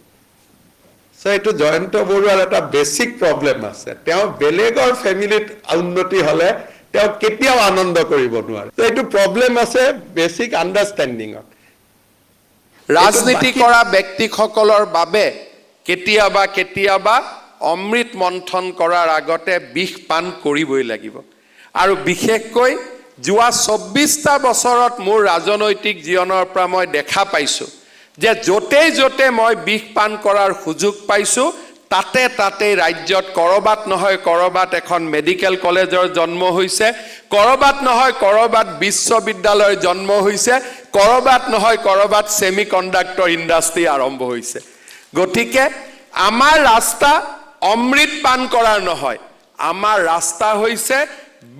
এইটো জয়ন্ত বৰুৱাৰ এটা বেছিক প্ৰব্লেম আছে তেওঁ বেলেগৰ ফেমিলিত উন্নতি হ'লে তেওঁ কেতিয়াও আনন্দ কৰিব নোৱাৰে এইটো প্ৰব্লেম আছে বেছিক আণ্ডাৰষ্টেণ্ডিঙত ৰাজনীতি কৰা ব্যক্তিসকলৰ বাবে কেতিয়াবা কেতিয়াবা অমৃত মন্থন কৰাৰ আগতে বিষ পান কৰিবই লাগিব আৰু বিশেষকৈ যোৱা ২৪টা বছৰত মোৰ ৰাজনৈতিক জীৱনৰ পৰা মই দেখা পাইছোঁ যে য'তে মই বিষ পান কৰাৰ সুযোগ পাইছোঁ তাতে ৰাজ্যত কৰবাত নহয় কৰবাত এখন মেডিকেল কলেজৰ জন্ম হৈছে কৰবাত নহয় কৰবাত বিশ্ববিদ্যালয়ৰ জন্ম হৈছে কৰবাত নহয় কৰবাত সেমিকন্ডাক্টৰ ইণ্ডাষ্ট্ৰি আৰম্ভ হৈছে গতিকে আমাৰ ৰাস্তা অমৃত পান কৰাৰ নহয় আমাৰ ৰাস্তা হৈছে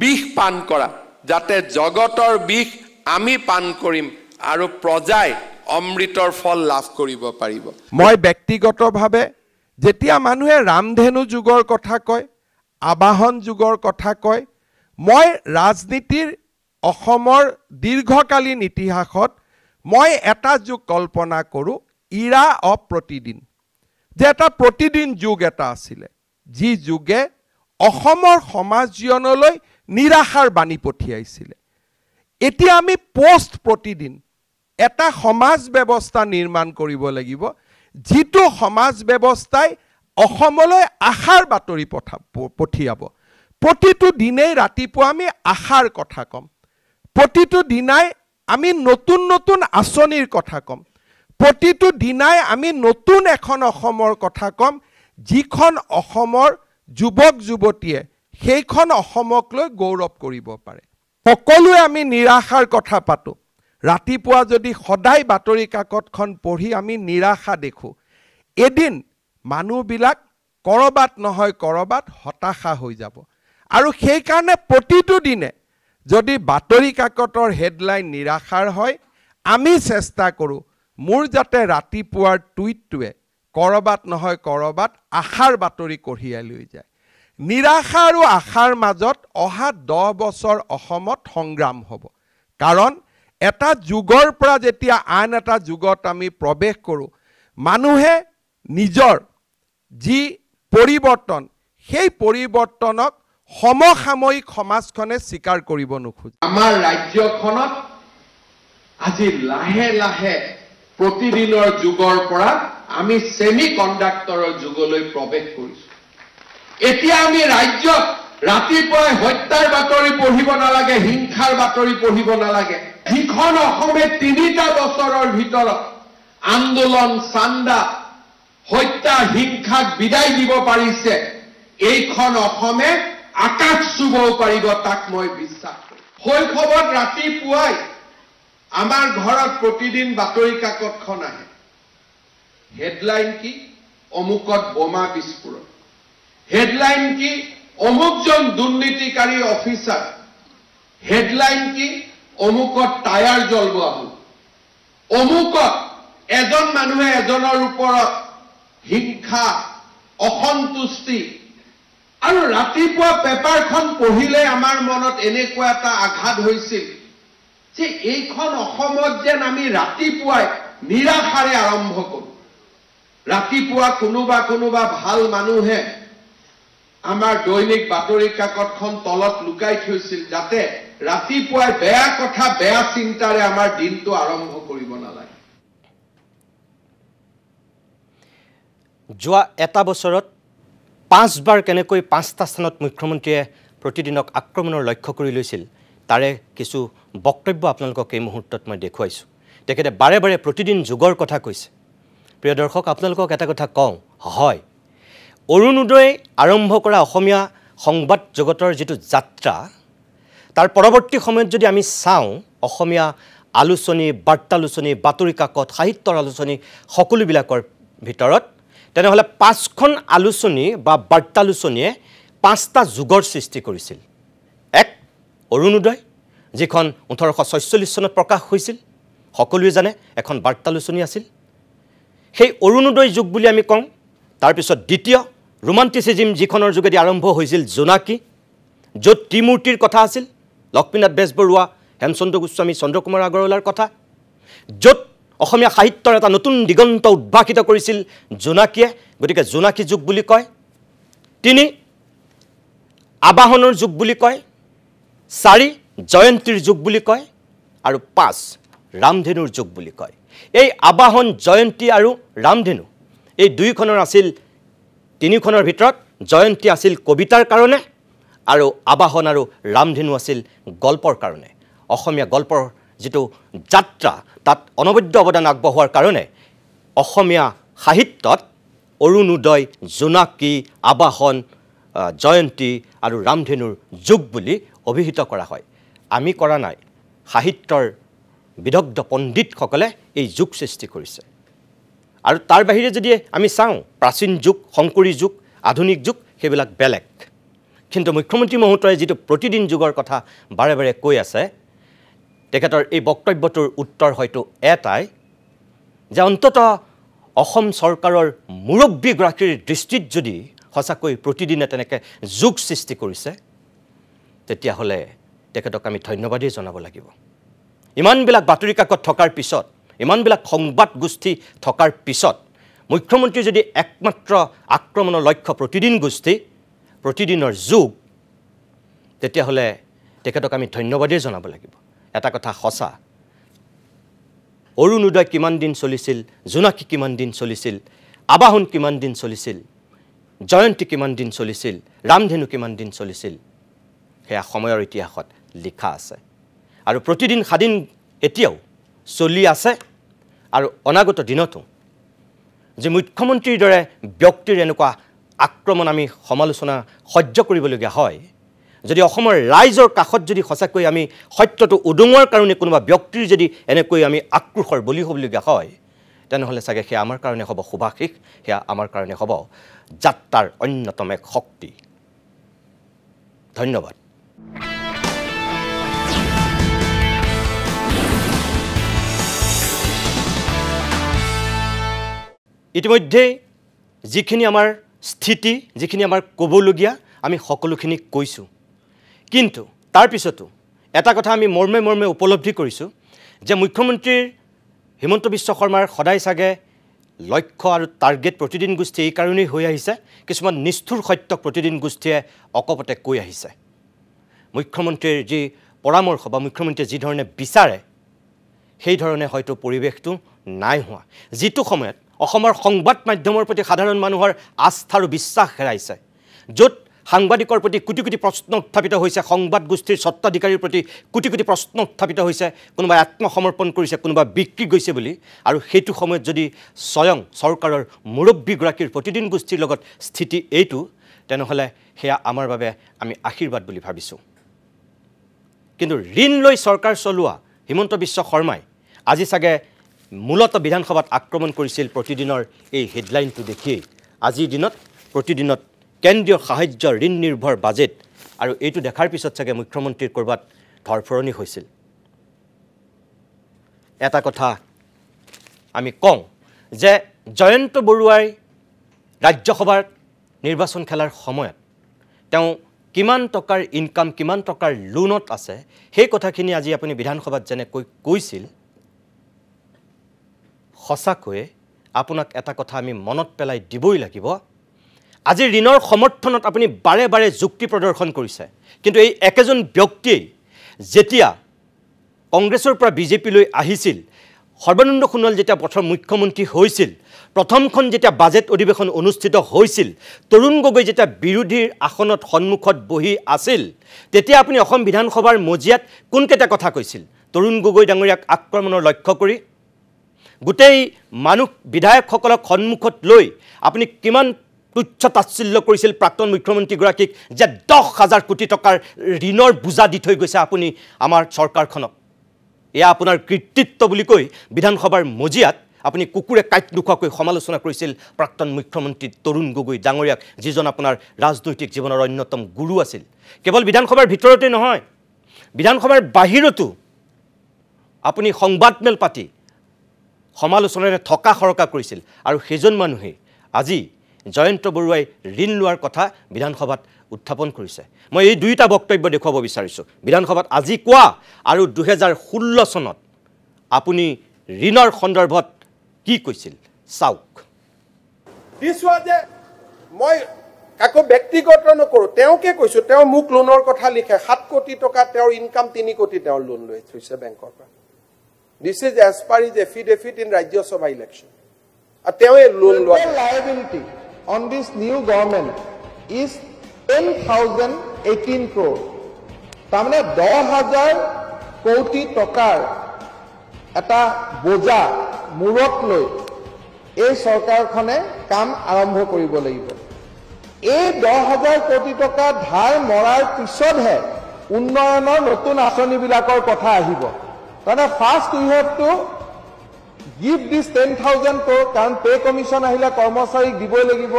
বিষ পান কৰা যাতে জগতৰ বিষ আমি পান কৰিম আৰু প্ৰজাই অমৃতৰ ফল লাভ কৰিব পাৰিব মই ব্যক্তিগতভাৱে যেতিয়া মানুহে ৰামধেনু যুগৰ কথা কয় আবাহন যুগৰ কথা কয় মই ৰাজনীতিৰ অসমৰ দীৰ্ঘকালীন ইতিহাসত মই এটা যুগ কল্পনা কৰোঁ ইৰা অফ প্ৰতিদিন যে এটা প্ৰতিদিন যুগ এটা আছিলে যি যুগে অসমৰ সমাজ জীৱনলৈ নিৰাশাৰ বাণী পঠিয়াইছিলে এতিয়া আমি পোষ্ট প্ৰতিদিন এটা সমাজ ব্যৱস্থা নিৰ্মাণ কৰিব লাগিব যিটো সমাজ ব্যৱস্থাই অসমলৈ আশাৰ বাতৰি পঠিয়াব প্ৰতিটো দিনেই ৰাতিপুৱা আমি আশাৰ কথা কম প্ৰতিটো দিনাই আমি নতুন আঁচনিৰ কথা কম প্ৰতিটো দিনাই আমি নতুন এখন অসমৰ কথা কম যিখন অসমৰ যুৱক যুৱতীয়ে সেইখন অসমক লৈ গৌৰৱ কৰিব পাৰে সকলোৱে আমি নিৰাশাৰ কথা পাতো ৰাতিপুৱা যদি সদায় বাতৰি কাকতখন পঢ়ি আমি নিৰাশা দেখো এদিন মানুহবিলাক কৰবাত নহয় কৰবাত হতাশা হৈ যাব আৰু সেই কাৰণে প্ৰতিটো দিনে যদি বাতৰি কাকতৰ হেডলাইন নিৰাশাৰ হয় আমি চেষ্টা কৰোঁ মোৰ যাতে ৰাতিপুৱাৰ টুইটটোৱে কৰবাত নহয় কৰবাত আশাৰ বাতৰি কঢ়িয়াই লৈ যায় নিৰাশা আৰু আশাৰ মাজত অহা 10 বছৰ অসমত সংগ্ৰাম হ'ব কাৰণ এটা যুগৰ পৰা যেতিয়া আন এটা যুগত আমি প্ৰৱেশ কৰোঁ মানুহে নিজৰ যি পৰিৱৰ্তন সেই পৰিৱৰ্তনক সমসাময়িক সমাজখনে স্বীকাৰ কৰিব নোখোজে আমাৰ ৰাজ্যখনত আজি লাহে লাহে প্ৰতিদিনৰ যুগৰ পৰা আমি সেমিকন্ডাক্টৰৰ যুগলৈ প্ৰৱেশ কৰিছোঁ এতিয়া আমি ৰাজ্যত ৰাতিপুৱাই হত্যাৰ বাতৰি পঢ়িব নালাগে হিংসাৰ বাতৰি পঢ়িব নালাগে যিখন অসমে 3টা বছৰৰ ভিতৰত আন্দোলন চান্দা হত্যা হিংসাক বিদায় দিব পাৰিছে এইখন অসমে আকাশ চুবও পাৰিব তাক মই বিশ্বাস কৰোঁ শৈশৱত ৰাতিপুৱাই আমাৰ ঘৰত প্ৰতিদিন বাতৰি কাকতখন আহে হেডলাইন কি অমুকত বোমা বিস্ফোৰণ হেডলাইন কি অমুকজন দুৰ্নীতিকাৰী অফিচাৰ হেডলাইন কি অমুকত টায়াৰ জ্বলোৱা হ'ল অমুকত এজন মানুহে এজনৰ ওপৰত হিংসা অসন্তুষ্টি আৰু ৰাতিপুৱা পেপাৰখন পঢ়িলে আমাৰ মনত এনেকুৱা এটা আঘাত হৈছিল যে এইখন অসমত যেন আমি ৰাতিপুৱাই নিৰাশাৰে আৰম্ভ কৰোঁ ৰাতিপুৱা কোনোবা ভাল মানুহে আমাৰ দৈনিক বাতৰি কাকতখন তলত লুকাই থৈছিল যাতে ৰাতিপুৱাই বেয়া কথা বেয়া চিন্তাৰে আমাৰ দিনটো আৰম্ভ কৰিব নালাগে যোৱা এটা বছৰত 5 বাৰ কেনেকৈ 5টা স্থানত মুখ্যমন্ত্ৰীয়ে প্ৰতিদিনক আক্ৰমণৰ লক্ষ্য কৰি লৈছিল তাৰে কিছু বক্তব্য আপোনালোকক এই মুহূৰ্তত মই দেখুৱাইছোঁ তেখেতে বাৰে বাৰে প্ৰতিদিন যুগৰ কথা কৈছে প্ৰিয় দৰ্শক আপোনালোকক এটা কথা কওঁ হয় অৰুণোদয় আৰম্ভ কৰা অসমীয়া সংবাদ জগতৰ যিটো যাত্ৰা তাৰ পৰৱৰ্তী সময়ত যদি আমি চাওঁ অসমীয়া আলোচনী বাৰ্তালোচনী বাতৰি কাকত সাহিত্যৰ আলোচনী সকলোবিলাকৰ ভিতৰত তেনেহ'লে 5খন আলোচনী বা বাৰ্তালোচনীয়ে 5টা যুগৰ সৃষ্টি কৰিছিল এক অৰুণোদয় যিখন 1846 চনত প্ৰকাশ হৈছিল সকলোৱে জানে এখন বাৰ্তালোচনী আছিল সেই অৰুণোদয় যুগ বুলি আমি কওঁ তাৰপিছত দ্বিতীয় ৰোমান্টিচিজম যিখনৰ যোগেদি আৰম্ভ হৈছিল জোনাকী য'ত ত্ৰিমূৰ্তিৰ কথা আছিল লক্ষ্মীনাথ বেজবৰুৱা হেমচন্দ্ৰ গোস্বামী, চন্দ্ৰকুমাৰ আগৰৱালাৰ কথা, য'ত অসমীয়া সাহিত্যৰ এটা নতুন দিগন্ত উদ্ভাসিত কৰিছিল জোনাকীয়ে। গতিকে জোনাকী যুগ বুলি কয়, 3 আবাহনৰ যুগ বুলি কয়, 4 জয়ন্তীৰ যুগ বুলি কয়, আৰু 5 ৰামধেনুৰ যুগ বুলি কয়। এই আবাহন, জয়ন্তী আৰু ৰামধেনু এই 2খনৰ আছিল, 3খনৰ ভিতৰত জয়ন্তী আছিল কবিতাৰ কাৰণে আৰু আবাহন আৰু ৰামধেনু আছিল গল্পৰ কাৰণে। অসমীয়া গল্পৰ যিটো যাত্ৰা তাত অনবদ্য অৱদান আগবঢ়োৱাৰ কাৰণে অসমীয়া সাহিত্যত অৰুণোদয়, জোনাকী, আবাহন, জয়ন্তী আৰু ৰামধেনুৰ যুগ বুলি অভিহিত কৰা হয়। আমি কৰা নাই, সাহিত্যৰ বিদগ্ধ পণ্ডিতসকলে এই যুগ সৃষ্টি কৰিছে। আৰু তাৰ বাহিৰে যদি আমি চাওঁ, প্ৰাচীন যুগ, শংকৰী যুগ, আধুনিক যুগ সেইবিলাক বেলেগ। কিন্তু মুখ্যমন্ত্ৰী মহোদয়ে যিটো প্ৰতিদিন যুগৰ কথা বাৰে বাৰে কৈ আছে, তেখেতৰ এই বক্তব্যটোৰ উত্তৰ হয়তো এটাই যে অন্ততঃ অসম চৰকাৰৰ মুৰব্বীগৰাকীৰ দৃষ্টিত যদি সঁচাকৈ প্ৰতিদিনে তেনেকৈ যুগ সৃষ্টি কৰিছে, তেতিয়াহ'লে তেখেতক আমি ধন্যবাদেই জনাব লাগিব। ইমানবিলাক বাতৰি কাকত থকাৰ পিছত, ইমানবিলাক সংবাদ গোষ্ঠী থকাৰ পিছত মুখ্যমন্ত্ৰী যদি একমাত্ৰ আক্ৰমণৰ লক্ষ্য প্ৰতিদিন গোষ্ঠী, প্ৰতিদিনৰ যুগ, তেতিয়াহ'লে তেখেতক আমি ধন্যবাদেই জনাব লাগিব। এটা কথা সঁচা, অৰুণোদয় কিমান দিন চলিছিল, জোনাকী কিমান দিন চলিছিল, আবাহন কিমান দিন চলিছিল, জয়ন্তী কিমান দিন চলিছিল, ৰামধেনু কিমান দিন চলিছিল, সেয়া সময়ৰ ইতিহাসত লিখা আছে। আৰু প্ৰতিদিন স্বাধীন এতিয়াও চলি আছে। আৰু অনাগত দিনতো যে মুখ্যমন্ত্ৰীৰ দৰে ব্যক্তিৰ এনেকুৱা আক্ৰমণ আমি সমালোচনা সহ্য কৰিবলগীয়া হয়, যদি অসমৰ ৰাইজৰ কাষত যদি সঁচাকৈ আমি সত্যটো উদঙোৱাৰ কাৰণে কোনোবা ব্যক্তিৰ যদি এনেকৈ আমি আক্ৰোশৰ বলি হ'বলগীয়া হয়, তেনেহ'লে চাগে সেয়া আমাৰ কাৰণে হ'ব শুভাশীষ, সেয়া আমাৰ কাৰণে হ'ব যাত্ৰাৰ অন্যতম এক শক্তি। ধন্যবাদ। ইতিমধ্যে যিখিনি আমাৰ স্থিতি, যিখিনি আমাৰ ক'বলগীয়া আমি সকলোখিনি কৈছোঁ। কিন্তু তাৰ পিছতো এটা কথা আমি মৰ্মে মৰ্মে উপলব্ধি কৰিছোঁ যে মুখ্যমন্ত্ৰীৰ হিমন্ত বিশ্ব শৰ্মাৰ সদায় চাগে লক্ষ্য আৰু টাৰ্গেট প্ৰতিদিন গোষ্ঠী এই কাৰণেই হৈ আহিছে, কিছুমান নিষ্ঠুৰ সত্যক প্ৰতিদিন গোষ্ঠীয়ে অকপতে কৈ আহিছে। মুখ্যমন্ত্ৰীৰ যি পৰামৰ্শ বা মুখ্যমন্ত্ৰীয়ে যি ধৰণে বিচাৰে, সেই ধৰণে হয়তো পৰিৱেশটো নাই হোৱা। যিটো সময়ত অসমৰ সংবাদ মাধ্যমৰ প্ৰতি সাধাৰণ মানুহৰ আস্থা আৰু বিশ্বাস হেৰাইছে, য'ত সাংবাদিকৰ প্ৰতি কোটি কোটি প্ৰশ্ন উত্থাপিত হৈছে, সংবাদ গোষ্ঠীৰ স্বত্বাধিকাৰীৰ প্ৰতি কোটি কোটি প্ৰশ্ন উত্থাপিত হৈছে, কোনোবাই আত্মসমৰ্পণ কৰিছে, কোনোবা বিক্ৰী গৈছে বুলি, আৰু সেইটো সময়ত যদি স্বয়ং চৰকাৰৰ মুৰব্বীগৰাকীৰ প্ৰতিদিন গোষ্ঠীৰ লগত স্থিতি এইটো, তেনেহ'লে সেয়া আমাৰ বাবে আমি আশীৰ্বাদ বুলি ভাবিছোঁ। কিন্তু ঋণ লৈ চৰকাৰ চলোৱা হিমন্ত বিশ্ব শৰ্মাই আজি চাগে মূলত বিধানসভাত আক্ৰমণ কৰিছিল প্ৰতিদিনৰ এই হেডলাইনটো দেখিয়েই। আজিৰ দিনত প্ৰতিদিনত কেন্দ্ৰীয় সাহায্য, ঋণ নিৰ্ভৰ বাজেট, আৰু এইটো দেখাৰ পিছত চাগে মুখ্যমন্ত্ৰীৰ ক'ৰবাত ধৰফৰণি হৈছিল। এটা কথা আমি কওঁ যে জয়ন্ত বৰুৱাই ৰাজ্যসভাৰ নিৰ্বাচন খেলাৰ সময়ত তেওঁ কিমান টকাৰ ইনকাম, কিমান টকাৰ লোনত আছে, সেই কথাখিনি আজি আপুনি বিধানসভাত যেনেকৈ কৈছিল, সঁচাকৈয়ে আপোনাক এটা কথা আমি মনত পেলাই দিবই লাগিব। আজি ঋণৰ সমৰ্থনত আপুনি বাৰে বাৰে যুক্তি প্ৰদৰ্শন কৰিছে, কিন্তু এই একেজন ব্যক্তিয়েই যেতিয়া কংগ্ৰেছৰ পৰা বিজেপিলৈ আহিছিল, সৰ্বানন্দ সোণোৱাল যেতিয়া প্ৰথম মুখ্যমন্ত্ৰী হৈছিল, প্ৰথমখন যেতিয়া বাজেট অধিৱেশন অনুষ্ঠিত হৈছিল, তৰুণ গগৈ যেতিয়া বিৰোধীৰ আসনত সন্মুখত বহি আছিল, তেতিয়া আপুনি অসম বিধানসভাৰ মজিয়াত কোনকেইটা কথা কৈছিল? তৰুণ গগৈ ডাঙৰীয়াক আক্ৰমণৰ লক্ষ্য কৰি গোটেই মানুহ বিধায়কসকলক সন্মুখত লৈ আপুনি কিমান তুচ্ছ তাচ্ছিল্য কৰিছিল প্ৰাক্তন মুখ্যমন্ত্ৰীগৰাকীক, যে 10,000 কোটি টকাৰ ঋণৰ বোজা দি থৈ গৈছে আপুনি আমাৰ চৰকাৰখনক। এয়া আপোনাৰ কৃতিত্ব বুলি কৈ বিধানসভাৰ মজিয়াত আপুনি কুকুৰে কাইট নোখোৱাকৈ সমালোচনা কৰিছিল প্ৰাক্তন মুখ্যমন্ত্ৰী তৰুণ গগৈ ডাঙৰীয়াক, যিজন আপোনাৰ ৰাজনৈতিক জীৱনৰ অন্যতম গুৰু আছিল। কেৱল বিধানসভাৰ ভিতৰতে নহয়, বিধানসভাৰ বাহিৰতো আপুনি সংবাদমেল পাতি সমালোচনাৰে থকা সৰকা কৰিছিল। আৰু সেইজন মানুহেই আজি জয়ন্ত বৰুৱাই ঋণ লোৱাৰ কথা বিধানসভাত উত্থাপন কৰিছে মই এই দুইটা বক্তব্য দেখুৱাব বিচাৰিছোঁ বিধানসভাত আজি কোৱা আৰু 2016 চনত আপুনি ঋণৰ সন্দৰ্ভত কি কৈছিল চাওক দিছোৱা যে মই কাকো ব্যক্তিগত নকৰোঁ তেওঁকে কৈছোঁ তেওঁ মোক লোনৰ কথা লিখে 7 কোটি টকা তেওঁৰ ইনকাম 3 কোটি তেওঁৰ লোন লৈ থৈছে বেংকৰ পৰা this is as per is affidavit in Rajya Sabha election আৰু তেওঁৱে লোন লোৱা liability on this new government is 10,018 crore. তাৰমানে 10,000 কোটি টকাৰ এটা বোজা মূৰত লৈ এই চৰকাৰখনে কাম আৰম্ভ কৰিব লাগিব এই 10,000 কোটি টকা ধাৰ মৰাৰ পিছতহে উন্নয়নৰ নতুন আঁচনিবিলাকৰ কথা আহিব তাৰমানে first we have to give this 10,000 crore কাৰণ পে কমিশ্যন আহিলে কৰ্মচাৰীক দিবই লাগিব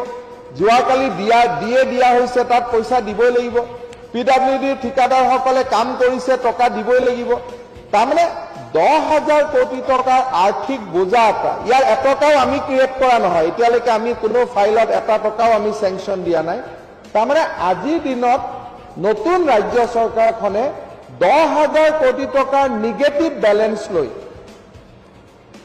যোৱাকালি দিয়া হৈছে তাত পইচা দিবই লাগিব PWD ঠিকাদাৰসকলে কাম কৰিছে টকা দিবই লাগিব তাৰমানে 10,000 কোটি টকাৰ আৰ্থিক বোজা এটা ইয়াৰ এটকাও আমি ক্ৰিয়েট কৰা নহয় এতিয়ালৈকে আমি কোনো ফাইলত এটা টকাও আমি চেংচন দিয়া নাই তাৰমানে আজিৰ দিনত নতুন ৰাজ্য চৰকাৰখনে 10,000 কোটি টকাৰ নিগেটিভ বেলেন্স লৈ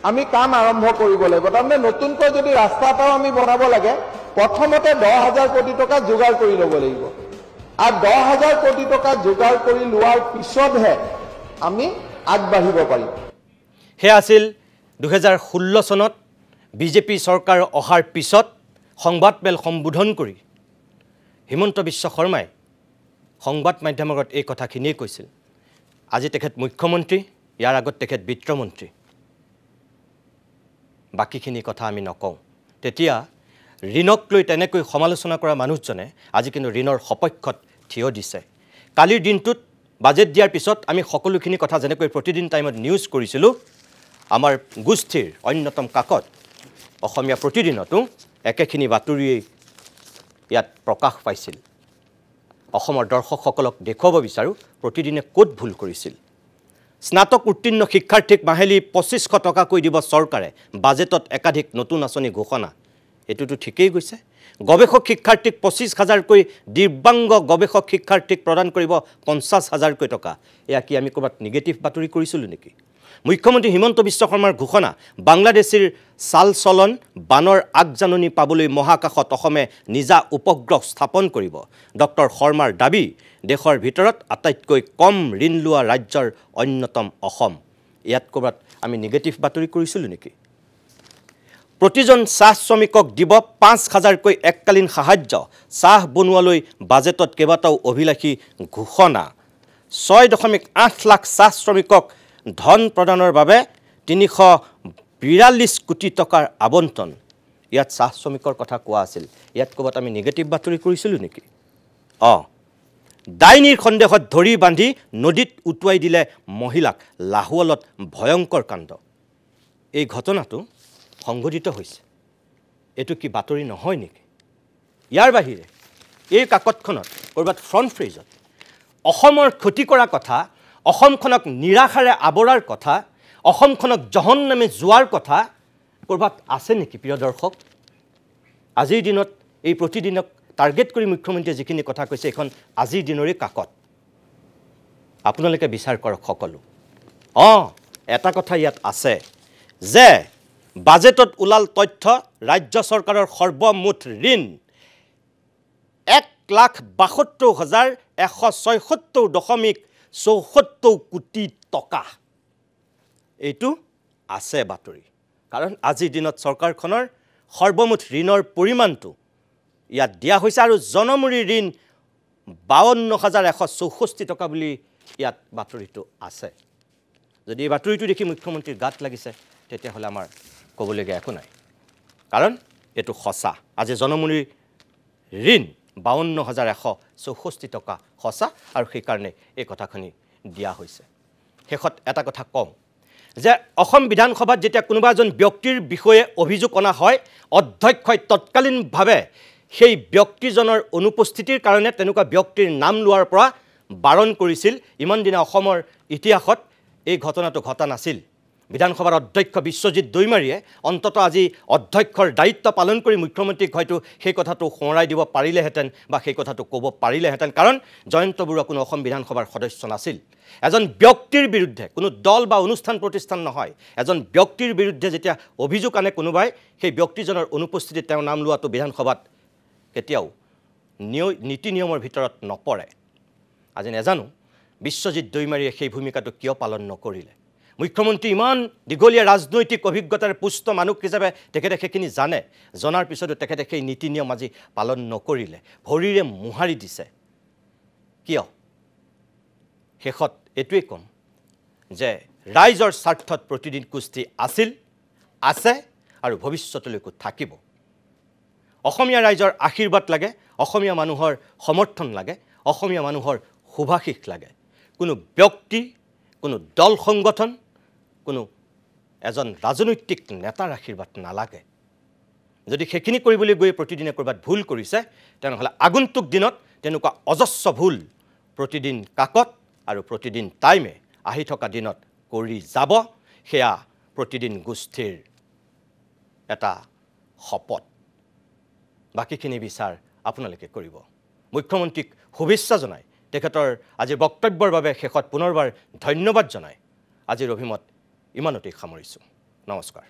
আমি কাম আৰম্ভ কৰিব লাগিব তাৰমানে নতুনকৈ যদি ৰাস্তা এটাও আমি বনাব লাগে প্ৰথমতে 10,000 কোটি টকা যোগাৰ কৰি ল'ব লাগিব আৰু 10,000 কোটি টকা যোগাৰ কৰি লোৱাৰ পিছতহে আমি আগবাঢ়িব পাৰিম হে আছিল 2016 চনত বিজেপি চৰকাৰ অহাৰ পিছত সংবাদমেল সম্বোধন কৰি হিমন্ত বিশ্ব শৰ্মাই সংবাদ মাধ্যমৰ আগত এই কথাখিনিয়ে কৈছিল আজি তেখেত মুখ্যমন্ত্ৰী ইয়াৰ আগত তেখেত বিত্তমন্ত্ৰী বাকিখিনি কথা আমি নকওঁ তেতিয়া ঋণক লৈ তেনেকৈ সমালোচনা কৰা মানুহজনে আজি কিন্তু ঋণৰ সপক্ষত থিয় দিছে কালিৰ দিনটোত বাজেট দিয়াৰ পিছত আমি সকলোখিনি কথা যেনেকৈ প্ৰতিদিন টাইমত নিউজ কৰিছিলোঁ আমাৰ গোষ্ঠীৰ অন্যতম কাকত অসমীয়া প্ৰতিদিনতো একেখিনি বাতৰিয়েই ইয়াত প্ৰকাশ পাইছিল অসমৰ দৰ্শকসকলক দেখুৱাব বিচাৰোঁ প্ৰতিদিনে ক'ত ভুল কৰিছিল স্নাতক উত্তীৰ্ণ শিক্ষাৰ্থীক মাহিলী 2500 টকাকৈ দিব চৰকাৰে বাজেটত একাধিক নতুন আঁচনি ঘোষণা এটোতো ঠিকই গৈছে গৱেষক শিক্ষাৰ্থীক 25,000কৈ দিব্যাংগ গৱেষক শিক্ষাৰ্থীক প্ৰদান কৰিব 50,000কৈ টকা এয়া কি আমি ক'ৰবাত নিগেটিভ বাতৰি কৰিছিলোঁ নেকি মুখ্যমন্ত্ৰী হিমন্ত বিশ্ব শৰ্মাৰ ঘোষণা বাংলাদেশীৰ চাল চলন বানৰ আগজাননী পাবলৈ মহাকাশত অসমে নিজা উপগ্ৰহ স্থাপন কৰিব ডক্টৰ শৰ্মাৰ দাবী দেশৰ ভিতৰত আটাইতকৈ কম ঋণ লোৱা ৰাজ্যৰ অন্যতম অসম ইয়াত ক'ৰবাত আমি নিগেটিভ বাতৰি কৰিছিলোঁ নেকি প্ৰতিজন চাহ শ্ৰমিকক দিব 5,000কৈ এককালীন সাহায্য চাহ বনোৱালৈ বাজেটত কেইবাটাও অভিলাষী ঘোষণা 6.8 লাখ চাহ শ্ৰমিকক ধন প্ৰদানৰ বাবে 342 কোটি টকাৰ আবণ্টন ইয়াত চাহ শ্ৰমিকৰ কথা কোৱা আছিল ইয়াত ক'ৰবাত আমি নিগেটিভ বাতৰি কৰিছিলোঁ নেকি ডাইনীৰ সন্দেহত ধৰি বান্ধি নদীত উটুৱাই দিলে মহিলাক লাহোৱালত ভয়ংকৰ কাণ্ড এই ঘটনাটো সংঘটিত হৈছে এটো কি বাতৰি নহয় নেকি ইয়াৰ বাহিৰে এই কাকতখনত ক'ৰবাত ফ্ৰণ্ট পেজত অসমৰ ক্ষতি কৰা কথা অসমখনক নিৰাশাৰে আৱৰাৰ কথা অসমখনক জহন্নামে যোৱাৰ কথা ক'ৰবাত আছে নেকি প্ৰিয় দৰ্শক আজিৰ দিনত এই প্ৰতিদিনক টাৰ্গেট কৰি মুখ্যমন্ত্ৰীয়ে যিখিনি কথা কৈছে এখন আজিৰ দিনৰে কাকত আপোনালোকে বিচাৰ কৰক সকলো এটা কথা ইয়াত আছে যে বাজেটত ওলাল তথ্য ৰাজ্য চৰকাৰৰ সৰ্বমুঠ ঋণ 1,72,176.74 কোটি টকা এইটো আছে বাতৰি কাৰণ আজিৰ দিনত চৰকাৰখনৰ সৰ্বমুঠ ঋণৰ পৰিমাণটো ইয়াত দিয়া হৈছে আৰু জনমূৰি ঋণ 52,164 টকা বুলি ইয়াত বাতৰিটো আছে যদি এই বাতৰিটো দেখি মুখ্যমন্ত্ৰীৰ গাত লাগিছে তেতিয়াহ'লে আমাৰ ক'বলগীয়া একো নাই কাৰণ এইটো সঁচা আজি জনমূৰি ঋণ 52,164 টকা সঁচা আৰু সেইকাৰণে এই কথাখিনি দিয়া হৈছে শেষত এটা কথা কওঁ যে অসম বিধানসভাত যেতিয়া কোনোবা এজন ব্যক্তিৰ বিষয়ে অভিযোগ অনা হয় অধ্যক্ষই তৎকালীনভাৱে সেই ব্যক্তিজনৰ অনুপস্থিতিৰ কাৰণে তেনেকুৱা ব্যক্তিৰ নাম লোৱাৰ পৰা বাৰণ কৰিছিল ইমান দিনে অসমৰ ইতিহাসত এই ঘটনাটো ঘটা নাছিল বিধানসভাৰ অধ্যক্ষ বিশ্বজিৎ দৈমাৰীয়ে অন্তত আজি অধ্যক্ষৰ দায়িত্ব পালন কৰি মুখ্যমন্ত্ৰীক হয়তো সেই কথাটো সোঁৱৰাই দিব পাৰিলেহেঁতেন বা সেই কথাটো ক'ব পাৰিলেহেঁতেন কাৰণ জয়ন্ত বৰুৱা কোনো অসম বিধানসভাৰ সদস্য নাছিল এজন ব্যক্তিৰ বিৰুদ্ধে কোনো দল বা অনুষ্ঠান প্ৰতিষ্ঠান নহয় এজন ব্যক্তিৰ বিৰুদ্ধে যেতিয়া অভিযোগ আনে কোনোবাই সেই ব্যক্তিজনৰ অনুপস্থিতিত তেওঁ নাম লোৱাটো বিধানসভাত কেতিয়াও নীতি নিয়মৰ ভিতৰত নপৰে আজি নেজানো বিশ্বজিৎ দৈমাৰীয়ে সেই ভূমিকাটো কিয় পালন নকৰিলে মুখ্যমন্ত্ৰী ইমান দীঘলীয়া ৰাজনৈতিক অভিজ্ঞতাৰ পুষ্ট মানুহ হিচাপে তেখেতে সেইখিনি জানে জনাৰ পিছতো তেখেতে সেই নীতি নিয়ম আজি পালন নকৰিলে ভৰিৰে মোহাৰি দিছে কিয় শেষত এটোৱে কম যে ৰাইজৰ স্বাৰ্থত প্ৰতিদিন কুস্তি আছিল আছে আৰু ভৱিষ্যতলৈকো থাকিব অসমীয়া ৰাইজৰ আশীৰ্বাদ লাগে অসমীয়া মানুহৰ সমৰ্থন লাগে অসমীয়া মানুহৰ শুভাশীষ লাগে কোনো ব্যক্তি কোনো দল সংগঠন কোনো এজন ৰাজনৈতিক নেতাৰ আশীৰ্বাদ নালাগে যদি সেইখিনি কৰিবলৈ গৈ প্ৰতিদিনে কৰবাত ভুল কৰিছে তেনেহ'লে আগন্তুক দিনত তেনেকুৱা অজস্ৰ ভুল প্ৰতিদিন কাকত আৰু প্ৰতিদিন টাইমে আহি থকা দিনত কৰি যাব সেয়া প্ৰতিদিন গোষ্ঠীৰ এটা শপত বাকিখিনি বিচাৰ আপোনালোকে কৰিব মুখ্যমন্ত্ৰীক শুভেচ্ছা জনাই তেখেতৰ আজি বক্তব্যৰ বাবে শেষত পুনৰবাৰ ধন্যবাদ জনাই আজিৰ অভিমত ইমানতেই সামৰিছোঁ নমস্কাৰ